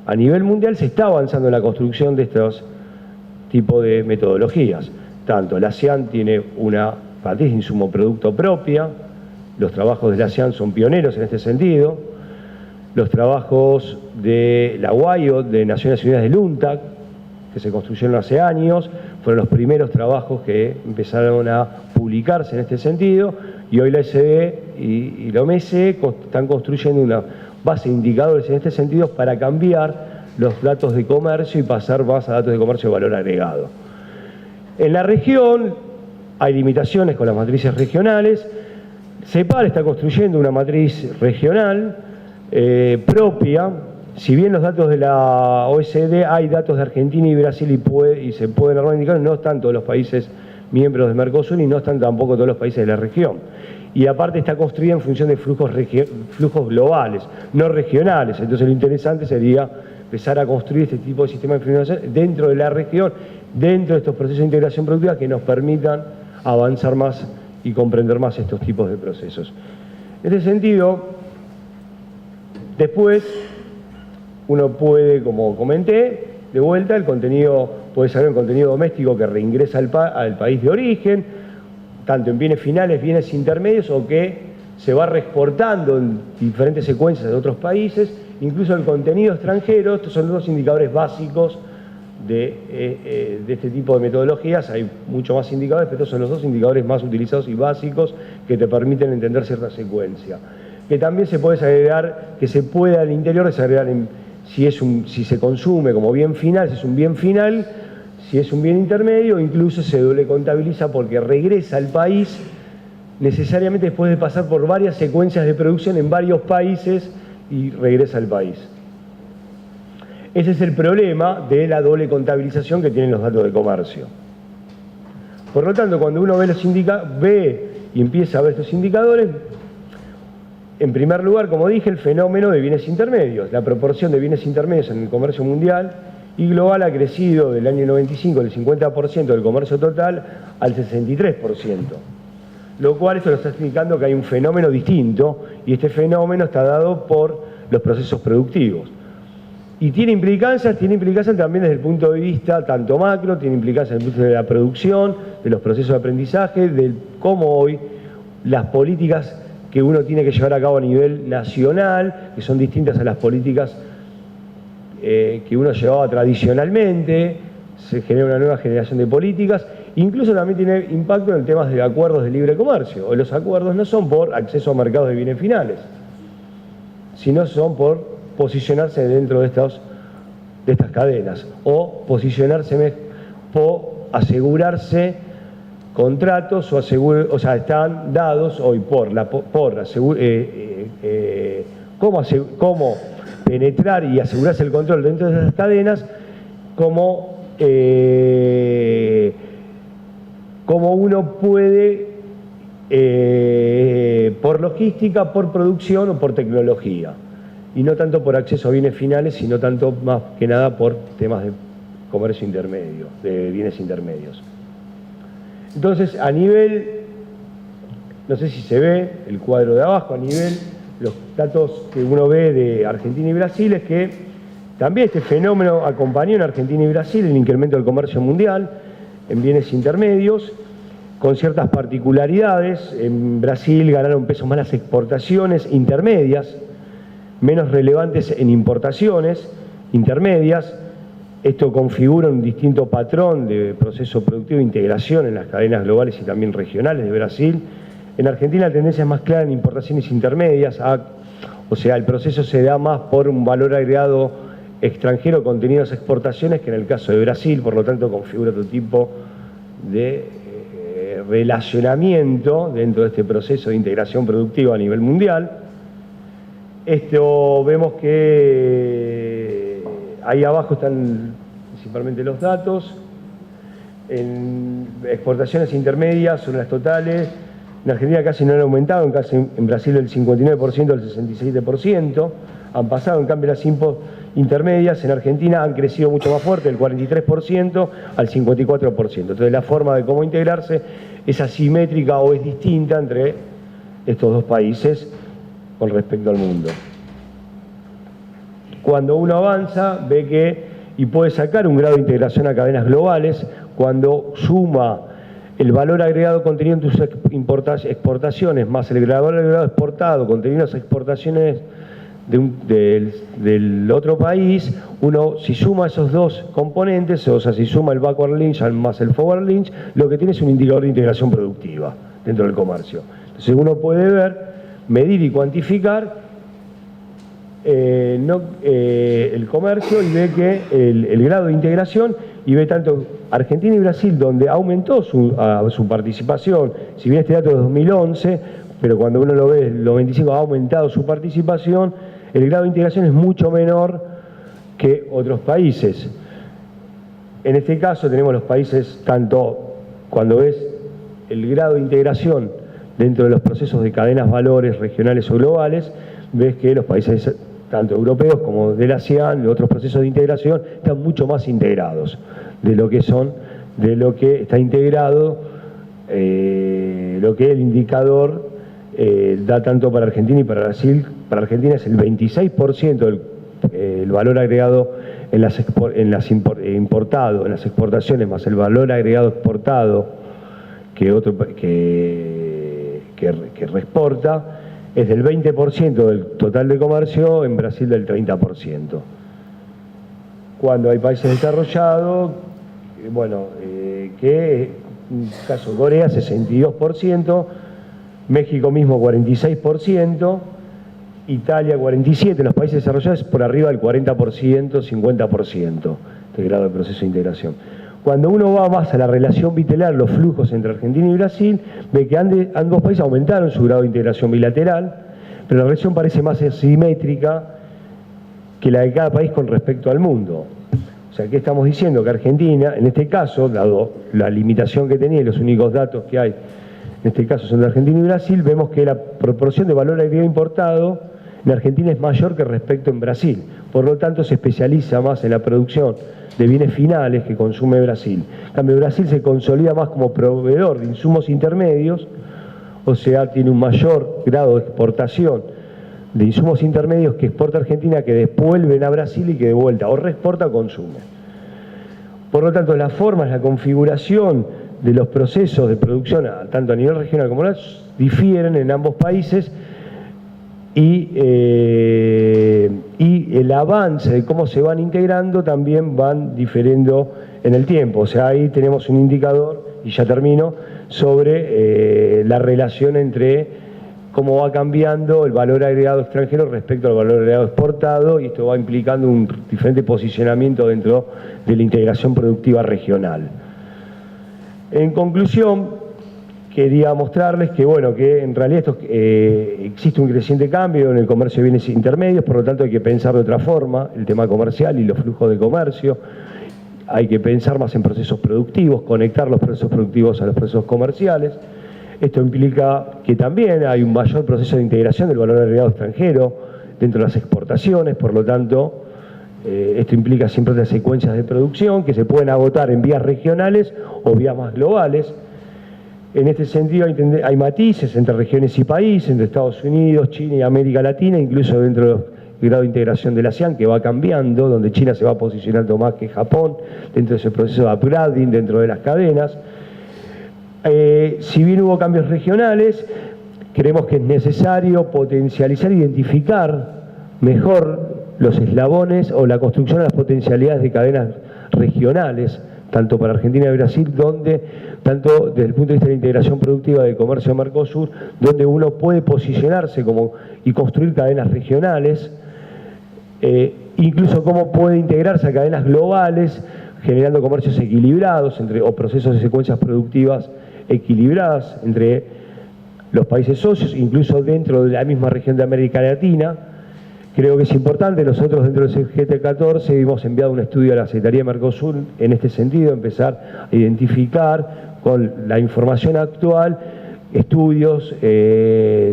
a nivel mundial se está avanzando en la construcción de estos tipos de metodologías. Tanto la ASEAN tiene una matriz de insumo producto propia, los trabajos de la ASEAN son pioneros en este sentido, los trabajos de la UAIO, de Naciones Unidas del UNTAC, que se construyeron hace años, fueron los primeros trabajos que empezaron a publicarse en este sentido, y hoy la SDE y la OMS están construyendo una base de indicadores en este sentido para cambiar los datos de comercio y pasar más a datos de comercio de valor agregado. En la región hay limitaciones con las matrices regionales. CEPAL está construyendo una matriz regional propia. Si bien los datos de la OECD, hay datos de Argentina y Brasil y se pueden armar indicadores, no están todos los países miembros de Mercosur y no están tampoco todos los países de la región. Y aparte está construida en función de flujos globales, no regionales. Entonces lo interesante sería empezar a construir este tipo de sistemas de información dentro de la región, dentro de estos procesos de integración productiva que nos permitan avanzar más y comprender más estos tipos de procesos. En este sentido, después uno puede, como comenté, de vuelta el contenido, puede ser el contenido doméstico que reingresa al país de origen, tanto en bienes finales, bienes intermedios, o que se va reexportando en diferentes secuencias de otros países, incluso el contenido extranjero. Estos son los dos indicadores básicos de este tipo de metodologías. Hay muchos más indicadores, pero estos son los dos indicadores más utilizados y básicos que te permiten entender cierta secuencia. Que también se puede desagregar, que se puede al interior desagregar si se consume como bien final, si es un bien final, si es un bien intermedio, incluso se doble contabiliza porque regresa al país necesariamente después de pasar por varias secuencias de producción en varios países y regresa al país. Ese es el problema de la doble contabilización que tienen los datos de comercio. Por lo tanto, cuando uno ve y empieza a ver estos indicadores, en primer lugar, como dije, el fenómeno de bienes intermedios. La proporción de bienes intermedios en el comercio mundial y global ha crecido del año 95 del 50% del comercio total al 63%. Lo cual esto nos está explicando que hay un fenómeno distinto y este fenómeno está dado por los procesos productivos. Y tiene implicancias también desde el punto de vista tanto macro, tiene implicancias desde el punto de vista de la producción, de los procesos de aprendizaje, de cómo hoy las políticas que uno tiene que llevar a cabo a nivel nacional, que son distintas a las políticas que uno llevaba tradicionalmente, se genera una nueva generación de políticas, incluso también tiene impacto en temas de acuerdos de libre comercio. Los acuerdos no son por acceso a mercados de bienes finales, sino son por posicionarse dentro de estas cadenas, o posicionarse o asegurarse contratos, o sea, están dados hoy cómo penetrar y asegurarse el control dentro de esas cadenas cómo uno puede, por logística, por producción o por tecnología, y no tanto por acceso a bienes finales, sino tanto más que nada por temas de comercio intermedio, de bienes intermedios. Entonces, a nivel, no sé si se ve el cuadro de abajo, a nivel, los datos que uno ve de Argentina y Brasil es que también este fenómeno acompañó en Argentina y Brasil el incremento del comercio mundial en bienes intermedios, con ciertas particularidades. En Brasil ganaron peso más las exportaciones intermedias, menos relevantes en importaciones intermedias. Esto configura un distinto patrón de proceso productivo de integración en las cadenas globales y también regionales de Brasil. En Argentina la tendencia es más clara en importaciones intermedias, o sea, el proceso se da más por un valor agregado extranjero contenido en las exportaciones que en el caso de Brasil, por lo tanto configura otro tipo de relacionamiento dentro de este proceso de integración productiva a nivel mundial. Esto vemos que ahí abajo están principalmente los datos. En exportaciones intermedias son las totales. En Argentina casi no han aumentado, en Brasil del 59% al 67%. Han pasado, en cambio, las intermedias en Argentina han crecido mucho más fuerte, del 43% al 54%. Entonces la forma de cómo integrarse es asimétrica o es distinta entre estos dos países con respecto al mundo. Cuando uno avanza, ve que, y puede sacar un grado de integración a cadenas globales, cuando suma el valor agregado contenido en tus exportaciones más el valor agregado exportado contenido en las exportaciones del otro país, uno si suma esos dos componentes, o sea, si suma el backward link más el forward link, lo que tiene es un indicador de integración productiva dentro del comercio. Entonces uno puede ver, medir y cuantificar el comercio y ve que el grado de integración, y ve tanto Argentina y Brasil, donde aumentó su participación, si bien este dato es de 2011, pero cuando uno lo ve, los 25 ha aumentado su participación, el grado de integración es mucho menor que otros países. En este caso tenemos los países, tanto cuando ves el grado de integración dentro de los procesos de cadenas valores regionales o globales, ves que los países tanto europeos como del ASEAN, de otros procesos de integración, están mucho más integrados de lo que está integrado, lo que el indicador da tanto para Argentina y para Brasil. Para Argentina es el 26% del valor agregado en las exportaciones más el valor agregado exportado que reexporta, es del 20% del total de comercio, en Brasil del 30%. Cuando hay países desarrollados, que en el caso de Corea 62%, México mismo 46%, Italia 47%, los países desarrollados por arriba del 40%, 50% de grado de proceso de integración. Cuando uno va más a la relación bilateral, los flujos entre Argentina y Brasil, ve que ambos países aumentaron su grado de integración bilateral, pero la relación parece más asimétrica que la de cada país con respecto al mundo. O sea, ¿qué estamos diciendo? Que Argentina, en este caso, dado la limitación que tenía y los únicos datos que hay, en este caso son de Argentina y Brasil, vemos que la proporción de valor agregado importado en Argentina es mayor que respecto en Brasil. Por lo tanto, se especializa más en la producción de bienes finales que consume Brasil. En cambio, Brasil se consolida más como proveedor de insumos intermedios, o sea, tiene un mayor grado de exportación de insumos intermedios que exporta Argentina, que devuelven a Brasil y que de vuelta o reexporta o consume. Por lo tanto, las formas, la configuración de los procesos de producción, tanto a nivel regional como nacional, difieren en ambos países, y el avance de cómo se van integrando también van diferiendo en el tiempo. O sea, ahí tenemos un indicador, y ya termino, sobre la relación entre cómo va cambiando el valor agregado extranjero respecto al valor agregado exportado, y esto va implicando un diferente posicionamiento dentro de la integración productiva regional. En conclusión, quería mostrarles que, que en realidad existe un creciente cambio en el comercio de bienes intermedios, por lo tanto hay que pensar de otra forma el tema comercial y los flujos de comercio, hay que pensar más en procesos productivos, conectar los procesos productivos a los procesos comerciales. Esto implica que también hay un mayor proceso de integración del valor agregado extranjero dentro de las exportaciones, por lo tanto, esto implica siempre otras secuencias de producción que se pueden agotar en vías regionales o vías más globales. En este sentido hay matices entre regiones y países, entre Estados Unidos, China y América Latina, incluso dentro del grado de integración de la ASEAN, que va cambiando, donde China se va posicionando más que Japón, dentro de ese proceso de upgrading dentro de las cadenas. Si bien hubo cambios regionales, creemos que es necesario potencializar e identificar mejor los eslabones o la construcción de las potencialidades de cadenas regionales, tanto para Argentina y Brasil, donde, tanto desde el punto de vista de la integración productiva del comercio de Mercosur, donde uno puede posicionarse y construir cadenas regionales, incluso cómo puede integrarse a cadenas globales, generando comercios equilibrados o procesos de secuencias productivas equilibradas entre los países socios, incluso dentro de la misma región de América Latina. Creo que es importante, nosotros dentro del GT14 hemos enviado un estudio a la Secretaría de Mercosur en este sentido, empezar a identificar con la información actual estudios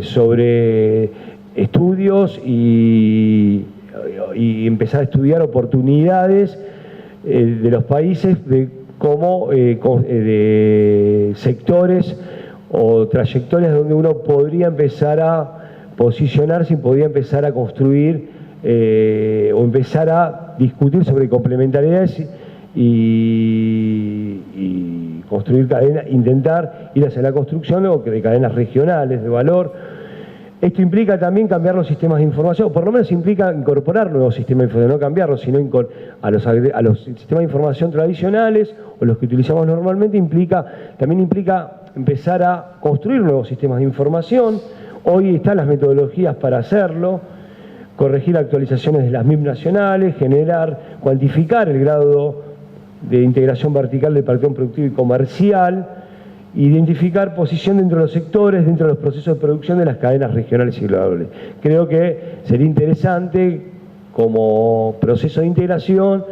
sobre estudios y empezar a estudiar oportunidades de los países de cómo de sectores o trayectorias donde uno podría empezar a posicionarse y podría empezar a construir o empezar a discutir sobre complementariedades y construir cadenas, intentar ir hacia la construcción de cadenas regionales de valor. Esto implica también cambiar los sistemas de información, o por lo menos implica incorporar nuevos sistemas de información, no cambiarlos, sino a los sistemas de información tradicionales o los que utilizamos normalmente, también implica empezar a construir nuevos sistemas de información. Hoy están las metodologías para hacerlo, corregir actualizaciones de las MIP nacionales, cuantificar el grado de integración vertical del patrón productivo y comercial, identificar posición dentro de los sectores, dentro de los procesos de producción de las cadenas regionales y globales. Creo que sería interesante, como proceso de integración,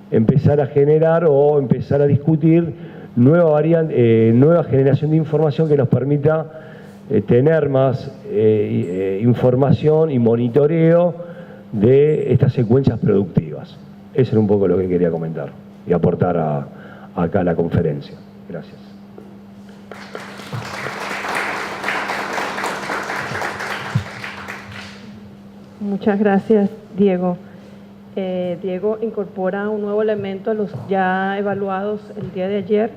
empezar a generar o empezar a discutir nueva generación de información que nos permita tener más información y monitoreo de estas secuencias productivas. Eso era un poco lo que quería comentar y aportar acá a la conferencia. Gracias. Muchas gracias, Diego. Diego incorpora un nuevo elemento a los ya evaluados el día de ayer,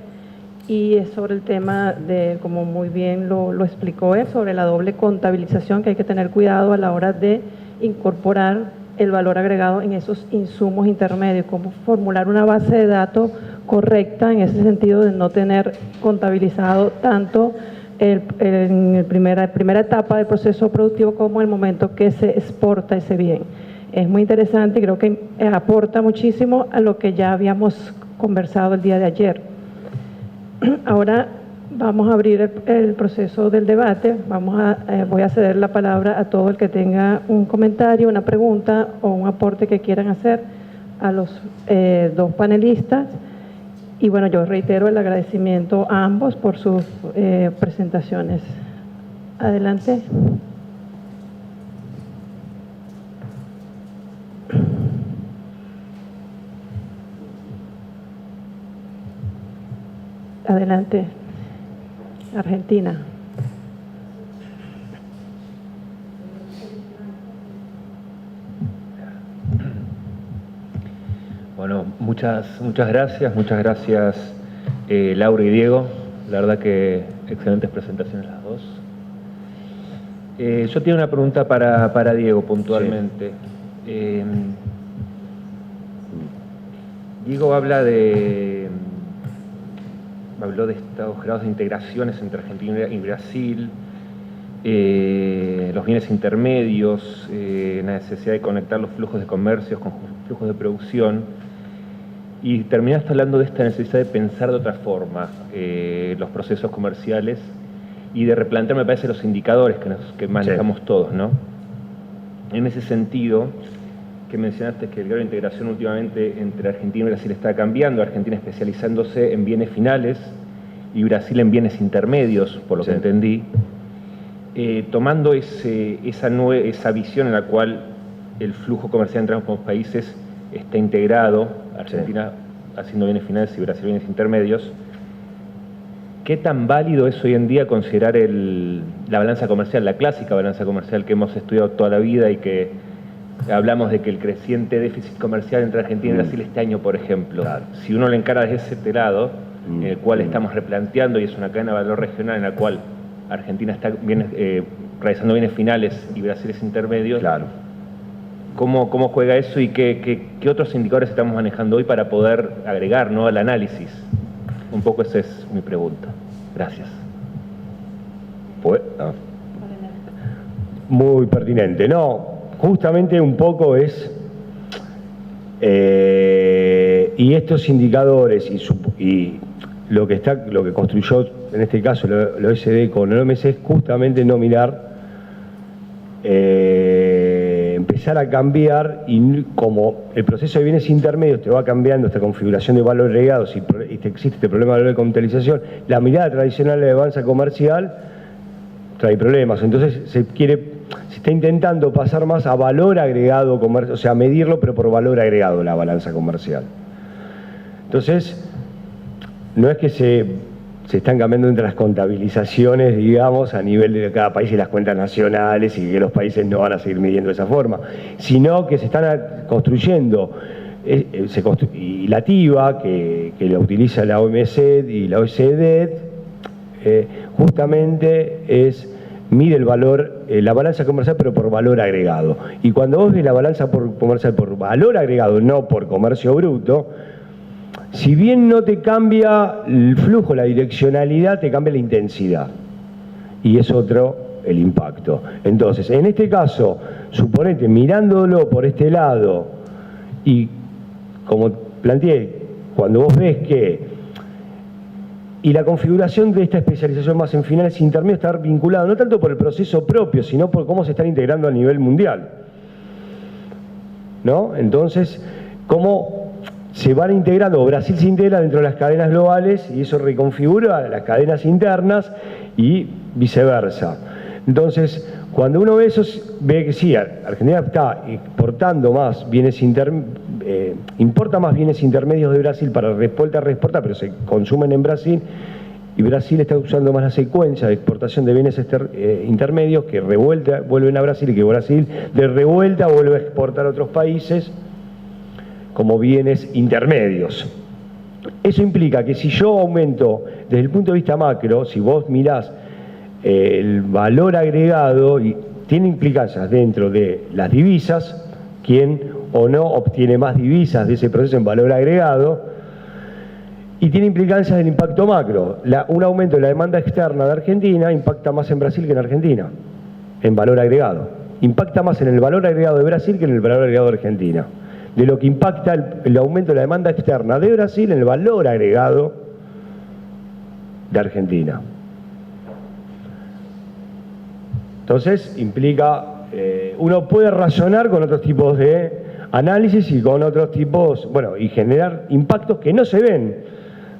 y es sobre el tema de, como muy bien lo explicó él, sobre la doble contabilización, que hay que tener cuidado a la hora de incorporar el valor agregado en esos insumos intermedios, cómo formular una base de datos correcta en ese sentido de no tener contabilizado tanto en la primera etapa del proceso productivo como el momento que se exporta ese bien. Es muy interesante y creo que aporta muchísimo a lo que ya habíamos conversado el día de ayer. Ahora vamos a abrir el proceso del debate. Voy a ceder la palabra a todo el que tenga un comentario, una pregunta o un aporte que quieran hacer a los dos panelistas. Y bueno, yo reitero el agradecimiento a ambos por sus presentaciones. Adelante. Adelante, Argentina. Bueno, muchas gracias Laura y Diego, la verdad que excelentes presentaciones las dos. Yo tengo una pregunta para Diego puntualmente. Sí. Diego habló de estos grados de integraciones entre Argentina y Brasil, los bienes intermedios, la necesidad de conectar los flujos de comercios con flujos de producción, y terminaste hablando de esta necesidad de pensar de otra forma los procesos comerciales y de replantear, me parece, los indicadores que manejamos todos, ¿no? En ese sentido, que mencionaste que el grado de integración últimamente entre Argentina y Brasil está cambiando, Argentina especializándose en bienes finales y Brasil en bienes intermedios, por lo que entendí. Tomando esa visión en la cual el flujo comercial entre ambos países está integrado, Argentina haciendo bienes finales y Brasil bienes intermedios, ¿qué tan válido es hoy en día considerar la balanza comercial, la clásica balanza comercial que hemos estudiado toda la vida y que hablamos de que el creciente déficit comercial entre Argentina y Brasil este año, por ejemplo, si uno lo encara desde ese lado, en el cual estamos replanteando y es una cadena de valor regional en la cual Argentina está realizando bienes finales y Brasil es intermedio, ¿cómo juega eso y qué otros indicadores estamos manejando hoy para poder agregar, ¿no?, al análisis? Un poco esa es mi pregunta. Gracias. Muy pertinente. No, justamente un poco es... y estos indicadores y lo que construyó en este caso la OECD con el OMC es justamente no mirar, empezar a cambiar, y como el proceso de bienes intermedios te va cambiando esta configuración de valor agregados y existe este problema de valor de capitalización, la mirada tradicional de balanza comercial trae problemas. Entonces se está intentando pasar más a valor agregado comercial, o sea, medirlo pero por valor agregado la balanza comercial. Entonces, no es que se están cambiando entre las contabilizaciones, digamos, a nivel de cada país y las cuentas nacionales, y que los países no van a seguir midiendo de esa forma, sino que se están construyendo, y la TIVA, que la utiliza la OMC y la OECD, justamente mide el valor, la balanza comercial, pero por valor agregado. Y cuando vos ves la balanza comercial por valor agregado, no por comercio bruto, si bien no te cambia el flujo, la direccionalidad, te cambia la intensidad. Y es el impacto. Entonces, en este caso, suponete, mirándolo por este lado, y como planteé, cuando vos ves y la configuración de esta especialización más en finales intermedios está vinculada no tanto por el proceso propio, sino por cómo se están integrando a nivel mundial, ¿no? Entonces, cómo se van integrando, Brasil se integra dentro de las cadenas globales y eso reconfigura las cadenas internas y viceversa. Entonces, cuando uno ve eso, ve que sí, Argentina está exportando más importa más bienes intermedios de Brasil para reexporta, pero se consumen en Brasil, y Brasil está usando más la secuencia de exportación de bienes intermedios que vuelven a Brasil y que Brasil de revuelta vuelve a exportar a otros países como bienes intermedios. Eso implica que si yo aumento desde el punto de vista macro, si vos mirás el valor agregado, y tiene implicancias dentro de las divisas, quién o no obtiene más divisas de ese proceso en valor agregado, y tiene implicancias del impacto macro. Un aumento de la demanda externa de Argentina impacta más en Brasil que en Argentina, en valor agregado. Impacta más en el valor agregado de Brasil que en el valor agregado de Argentina. De lo que impacta el aumento de la demanda externa de Brasil en el valor agregado de Argentina. Entonces, implica, uno puede razonar con otros tipos de análisis y con otros tipos, y generar impactos que no se ven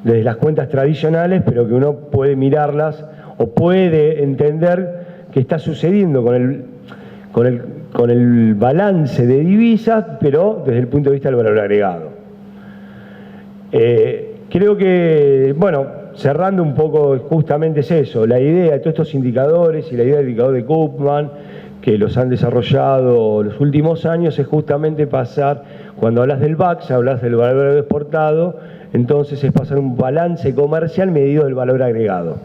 desde las cuentas tradicionales, pero que uno puede mirarlas o puede entender qué está sucediendo con el balance de divisas, pero desde el punto de vista del valor agregado. Creo que, cerrando un poco, justamente es eso, la idea de todos estos indicadores y la idea del indicador de Koopman, que los han desarrollado los últimos años, es justamente pasar, cuando hablas del VAX, hablas del valor exportado, entonces es pasar un balance comercial medido del valor agregado.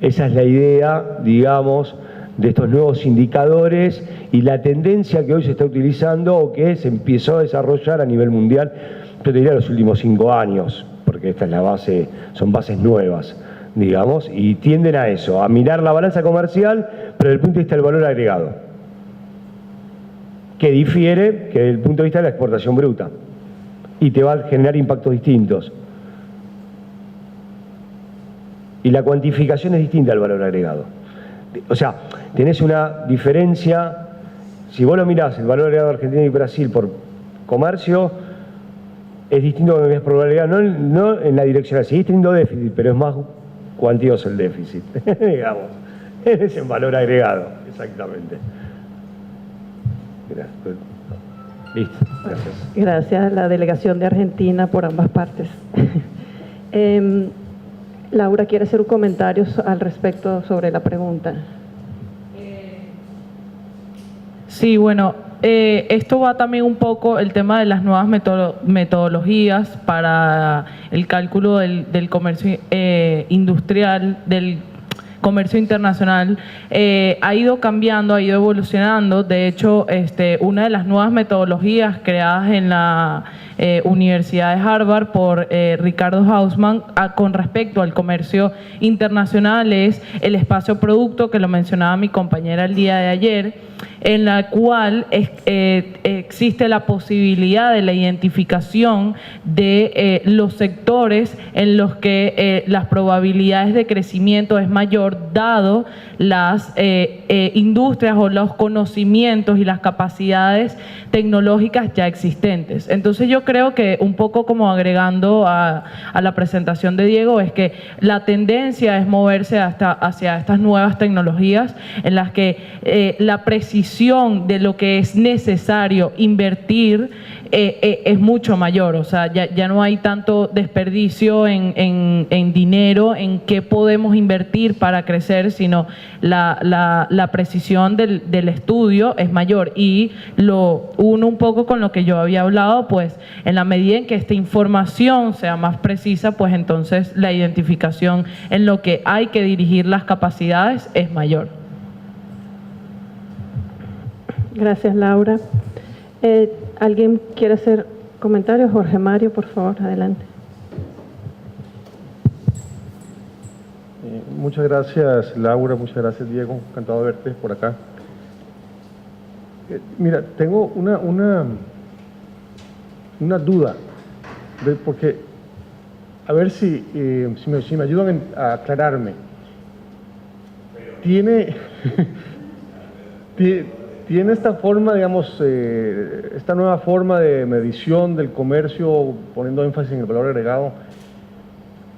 Esa es la idea, digamos, de estos nuevos indicadores y la tendencia que hoy se está utilizando o que se empezó a desarrollar a nivel mundial, yo te diría los últimos 5 años, porque esta es la base, son bases nuevas, digamos, y tienden a eso, a mirar la balanza comercial, pero desde el punto de vista del valor agregado, que difiere que desde el punto de vista de la exportación bruta, y te va a generar impactos distintos. Y la cuantificación es distinta al valor agregado. O sea, tenés una diferencia si vos lo mirás, el valor agregado de Argentina y Brasil por comercio es distinto cuando mirás por valor agregado, no en la direccional, seguís teniendo déficit, pero es más cuantioso el déficit, digamos, es en valor agregado, exactamente. Gracias. Listo, gracias. Gracias a la delegación de Argentina por ambas partes. Laura quiere hacer un comentario al respecto sobre la pregunta. Sí, bueno, esto va también un poco el tema de las nuevas metodologías para el cálculo del comercio industrial, del comercio internacional, ha ido cambiando, ha ido evolucionando. De hecho, una de las nuevas metodologías creadas en la Universidad de Harvard por Ricardo Hausmann con respecto al comercio internacional es el espacio producto, que lo mencionaba mi compañera el día de ayer, en la cual existe la posibilidad de la identificación de los sectores en los que las probabilidades de crecimiento es mayor, dado las industrias o los conocimientos y las capacidades tecnológicas ya existentes. Entonces yo creo que un poco como agregando a la presentación de Diego, es que la tendencia es moverse hacia estas nuevas tecnologías en las que la precisión de lo que es necesario invertir es mucho mayor. O sea, ya no hay tanto desperdicio en dinero, en qué podemos invertir para crecer, sino la precisión del estudio es mayor. Y lo uno un poco con lo que yo había hablado, pues en la medida en que esta información sea más precisa, pues entonces la identificación en lo que hay que dirigir las capacidades es mayor. Gracias, Laura. ¿Alguien quiere hacer comentarios? Jorge Mario, por favor, adelante. Muchas gracias, Laura, muchas gracias, Diego, encantado de verte por acá. Mira, tengo una duda, porque a ver si me ayudan a aclararme. Tiene esta forma, digamos, esta nueva forma de medición del comercio, poniendo énfasis en el valor agregado,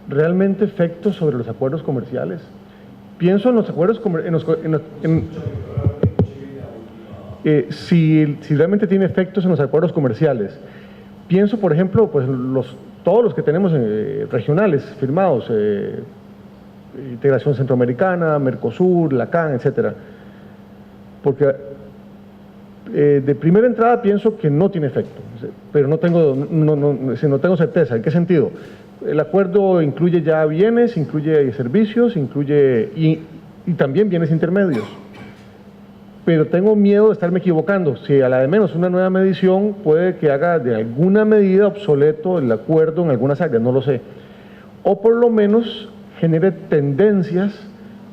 realmente efectos sobre los acuerdos comerciales. Pienso en los acuerdos si realmente tiene efectos en los acuerdos comerciales. Pienso, por ejemplo, pues todos los que tenemos regionales firmados, Integración Centroamericana, Mercosur, Lacan, etcétera. Porque de primera entrada pienso que no tiene efecto, pero no tengo certeza. ¿En qué sentido? El acuerdo incluye ya bienes, incluye servicios, incluye y también bienes intermedios. Pero tengo miedo de estarme equivocando. Si a la de menos una nueva medición puede que haga de alguna medida obsoleto el acuerdo en algunas áreas, no lo sé. O por lo menos genere tendencias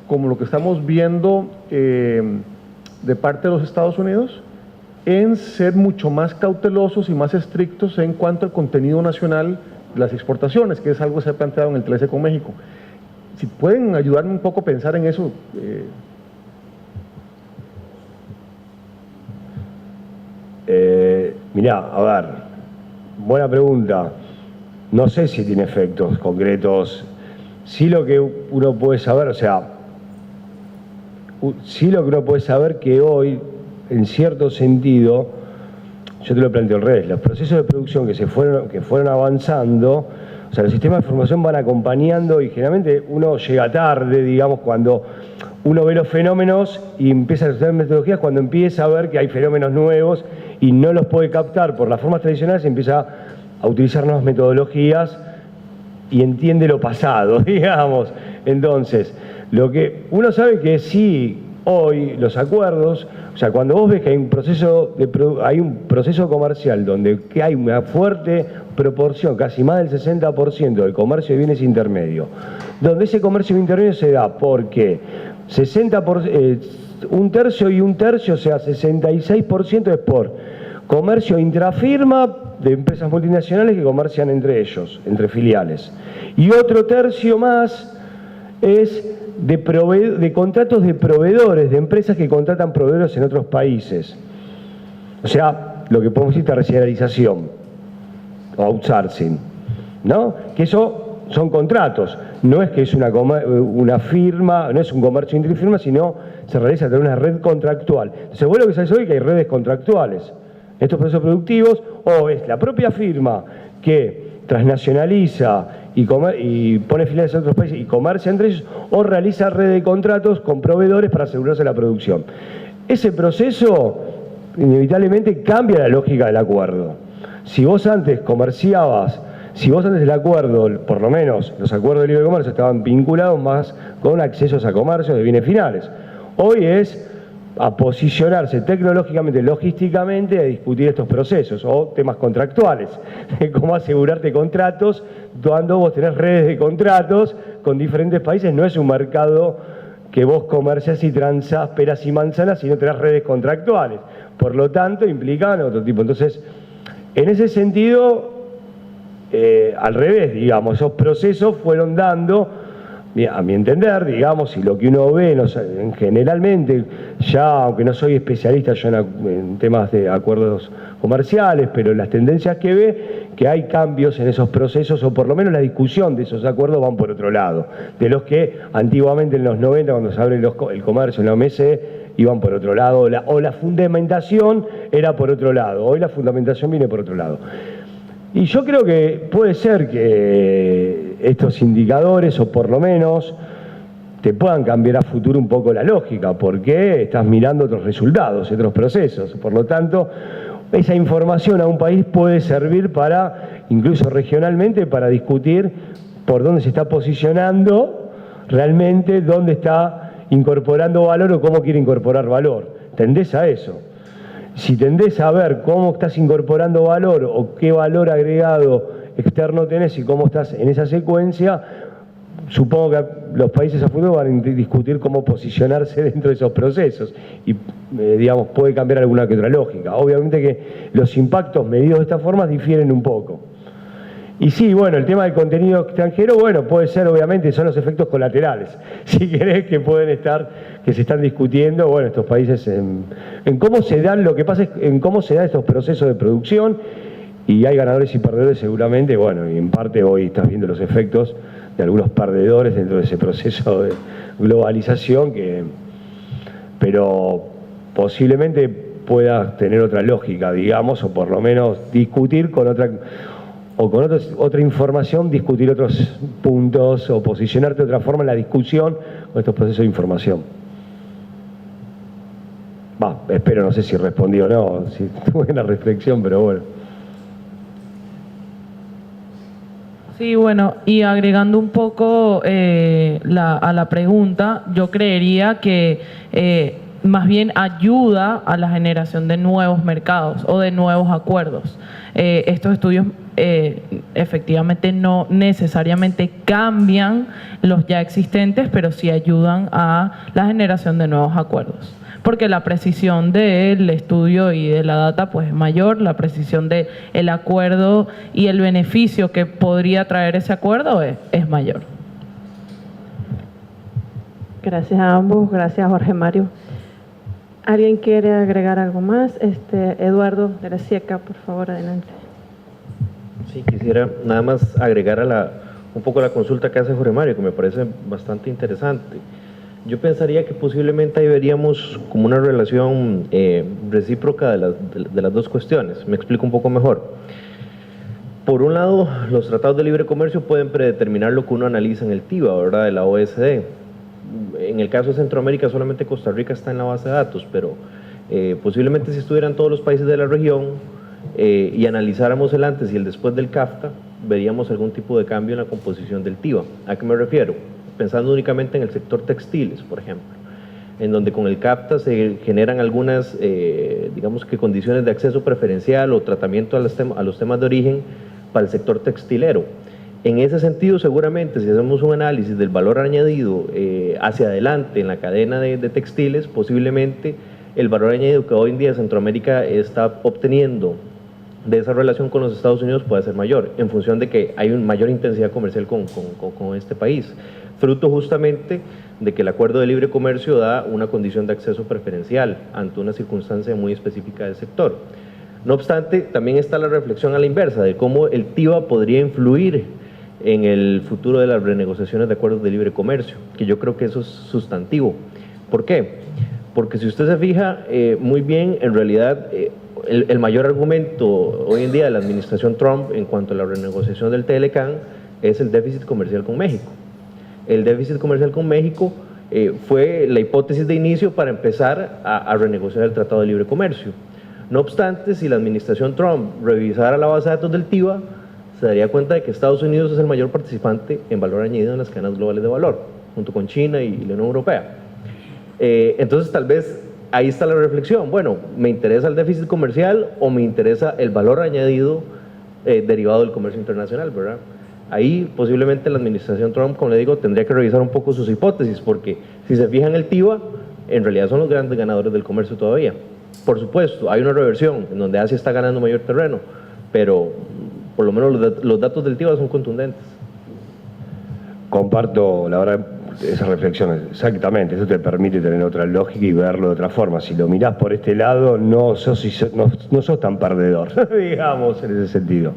como lo que estamos viendo de parte de los Estados Unidos en ser mucho más cautelosos y más estrictos en cuanto al contenido nacional de las exportaciones, que es algo que se ha planteado en el 13 con México. Si pueden ayudarme un poco a pensar en eso. Mirá, a ver, buena pregunta. No sé si tiene efectos concretos. Sí, lo que uno puede saber, o sea, sí lo que uno puede saber que hoy, en cierto sentido, yo te lo planteo al revés, los procesos de producción que fueron avanzando, o sea, los sistemas de información van acompañando y generalmente uno llega tarde, digamos, cuando uno ve los fenómenos y empieza a estudiar metodologías, cuando empieza a ver que hay fenómenos nuevos y no los puede captar por las formas tradicionales, empieza a utilizar nuevas metodologías y entiende lo pasado, digamos. Entonces, lo que uno sabe que sí, hoy los acuerdos, o sea, cuando vos ves que hay un proceso comercial donde que hay una fuerte proporción, casi más del 60% del comercio de bienes intermedios, donde ese comercio intermedio se da porque un tercio y un tercio, o sea, 66% es por comercio intrafirma de empresas multinacionales que comercian entre ellos, entre filiales. Y otro tercio más es de contratos de proveedores, de empresas que contratan proveedores en otros países. O sea, lo que podemos decir terciarización o outsourcing, ¿no? Que eso son contratos, no es que es una firma, no es un comercio intrafirma, sino se realiza a través de una red contractual. Entonces, vos lo que sabés hoy es que hay redes contractuales. Estos procesos productivos, o es la propia firma que transnacionaliza y pone filiales en otros países y comercia entre ellos, o realiza red de contratos con proveedores para asegurarse la producción. Ese proceso inevitablemente cambia la lógica del acuerdo. Si vos antes del acuerdo, por lo menos los acuerdos de libre comercio estaban vinculados más con accesos a comercio de bienes finales. Hoy es a posicionarse tecnológicamente, logísticamente, a discutir estos procesos o temas contractuales, cómo asegurarte contratos cuando vos tenés redes de contratos con diferentes países. No es un mercado que vos comercias y transás peras y manzanas, sino tenés redes contractuales. Por lo tanto, implican otro tipo. Entonces, en ese sentido, al revés, digamos, esos procesos fueron dando, a mi entender, digamos, y lo que uno ve, generalmente, ya, aunque no soy especialista yo en temas de acuerdos comerciales, pero las tendencias que ve, que hay cambios en esos procesos, o por lo menos la discusión de esos acuerdos van por otro lado, de los que antiguamente en los 90, cuando se abre el comercio en la OMC, iban por otro lado, o la fundamentación era por otro lado, hoy la fundamentación viene por otro lado. Y yo creo que puede ser que estos indicadores, o por lo menos, te puedan cambiar a futuro un poco la lógica, porque estás mirando otros resultados, otros procesos. Por lo tanto, esa información a un país puede servir para, incluso regionalmente, para discutir por dónde se está posicionando realmente, dónde está incorporando valor o cómo quiere incorporar valor. Tendés a eso. Si tendés a ver cómo estás incorporando valor o qué valor agregado externo tenés y cómo estás en esa secuencia, supongo que los países a futuro van a discutir cómo posicionarse dentro de esos procesos y, digamos, puede cambiar alguna que otra lógica. Obviamente que los impactos medidos de esta forma difieren un poco. Y sí, bueno, el tema del contenido extranjero, bueno, puede ser, obviamente, son los efectos colaterales, si querés, que pueden estar, que se están discutiendo, bueno, estos países en cómo se dan, lo que pasa es en cómo se dan estos procesos de producción, y hay ganadores y perdedores seguramente, bueno, y en parte hoy estás viendo los efectos de algunos perdedores dentro de ese proceso de globalización, pero posiblemente pueda tener otra lógica, digamos, o por lo menos discutir con otra información, discutir otros puntos o posicionarte de otra forma en la discusión con estos procesos de información. Espero, no sé si respondí o no, si tuve una reflexión, pero bueno. Sí, bueno, y agregando un poco a la pregunta, yo creería que más bien ayuda a la generación de nuevos mercados o de nuevos acuerdos. Estos estudios efectivamente no necesariamente cambian los ya existentes, pero sí ayudan a la generación de nuevos acuerdos. Porque la precisión del estudio y de la data pues es mayor, la precisión del acuerdo y el beneficio que podría traer ese acuerdo es mayor. Gracias a ambos, gracias Jorge Mario. ¿Alguien quiere agregar algo más? Eduardo de la Sieca, por favor, adelante. Sí, quisiera nada más agregar un poco la consulta que hace Jorge Mario, que me parece bastante interesante. Yo pensaría que posiblemente ahí veríamos como una relación recíproca de las dos cuestiones. Me explico un poco mejor. Por un lado, los tratados de libre comercio pueden predeterminar lo que uno analiza en el TIVA, ¿verdad?, de la OSD. En el caso de Centroamérica, solamente Costa Rica está en la base de datos, pero posiblemente si estuvieran todos los países de la región y analizáramos el antes y el después del CAFTA, veríamos algún tipo de cambio en la composición del TIVA. ¿A qué me refiero? Pensando únicamente en el sector textiles, por ejemplo, en donde con el CAFTA se generan algunas, digamos que condiciones de acceso preferencial o tratamiento a los temas de origen para el sector textilero. En ese sentido, seguramente, si hacemos un análisis del valor añadido hacia adelante en la cadena de textiles, posiblemente el valor añadido que hoy en día Centroamérica está obteniendo de esa relación con los Estados Unidos pueda ser mayor, en función de que hay una mayor intensidad comercial con este país, fruto justamente de que el acuerdo de libre comercio da una condición de acceso preferencial ante una circunstancia muy específica del sector. No obstante, también está la reflexión a la inversa de cómo el TIVA podría influir en el futuro de las renegociaciones de acuerdos de libre comercio, que yo creo que eso es sustantivo. ¿Por qué? Porque si usted se fija muy bien, en realidad el mayor argumento hoy en día de la administración Trump en cuanto a la renegociación del TLCAN es el déficit comercial con México. El déficit comercial con México fue la hipótesis de inicio para empezar a renegociar el Tratado de Libre Comercio. No obstante, si la administración Trump revisara la base de datos del TIVA, se daría cuenta de que Estados Unidos es el mayor participante en valor añadido en las cadenas globales de valor, junto con China y la Unión Europea. Entonces, tal vez ahí está la reflexión. Bueno, ¿me interesa el déficit comercial o me interesa el valor añadido derivado del comercio internacional, verdad? Ahí posiblemente la administración Trump, como le digo, tendría que revisar un poco sus hipótesis, porque si se fijan en el TIVA, en realidad son los grandes ganadores del comercio todavía. Por supuesto, hay una reversión en donde Asia está ganando mayor terreno, pero por lo menos los datos del TIVA son contundentes. Comparto, la verdad, esas reflexiones, exactamente, eso te permite tener otra lógica y verlo de otra forma. Si lo mirás por este lado, no sos tan perdedor, digamos, en ese sentido.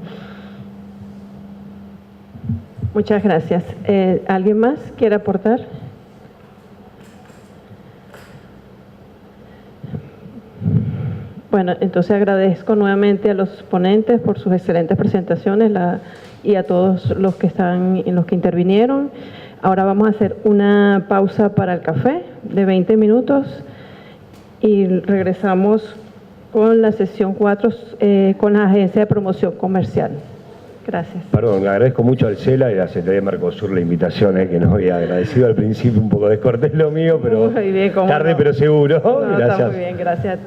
Muchas gracias. ¿Alguien más quiere aportar? Bueno, entonces agradezco nuevamente a los ponentes por sus excelentes presentaciones y a todos los que intervinieron. Ahora vamos a hacer una pausa para el café de 20 minutos y regresamos con la sesión 4 con la Agencia de Promoción Comercial. Gracias. Perdón, le agradezco mucho al CELA y a la Secretaría de Mercosur la invitación, que nos había agradecido al principio, un poco descortés lo mío, pero muy bien, tarde no. pero seguro. No, Gracias. está muy bien, gracias.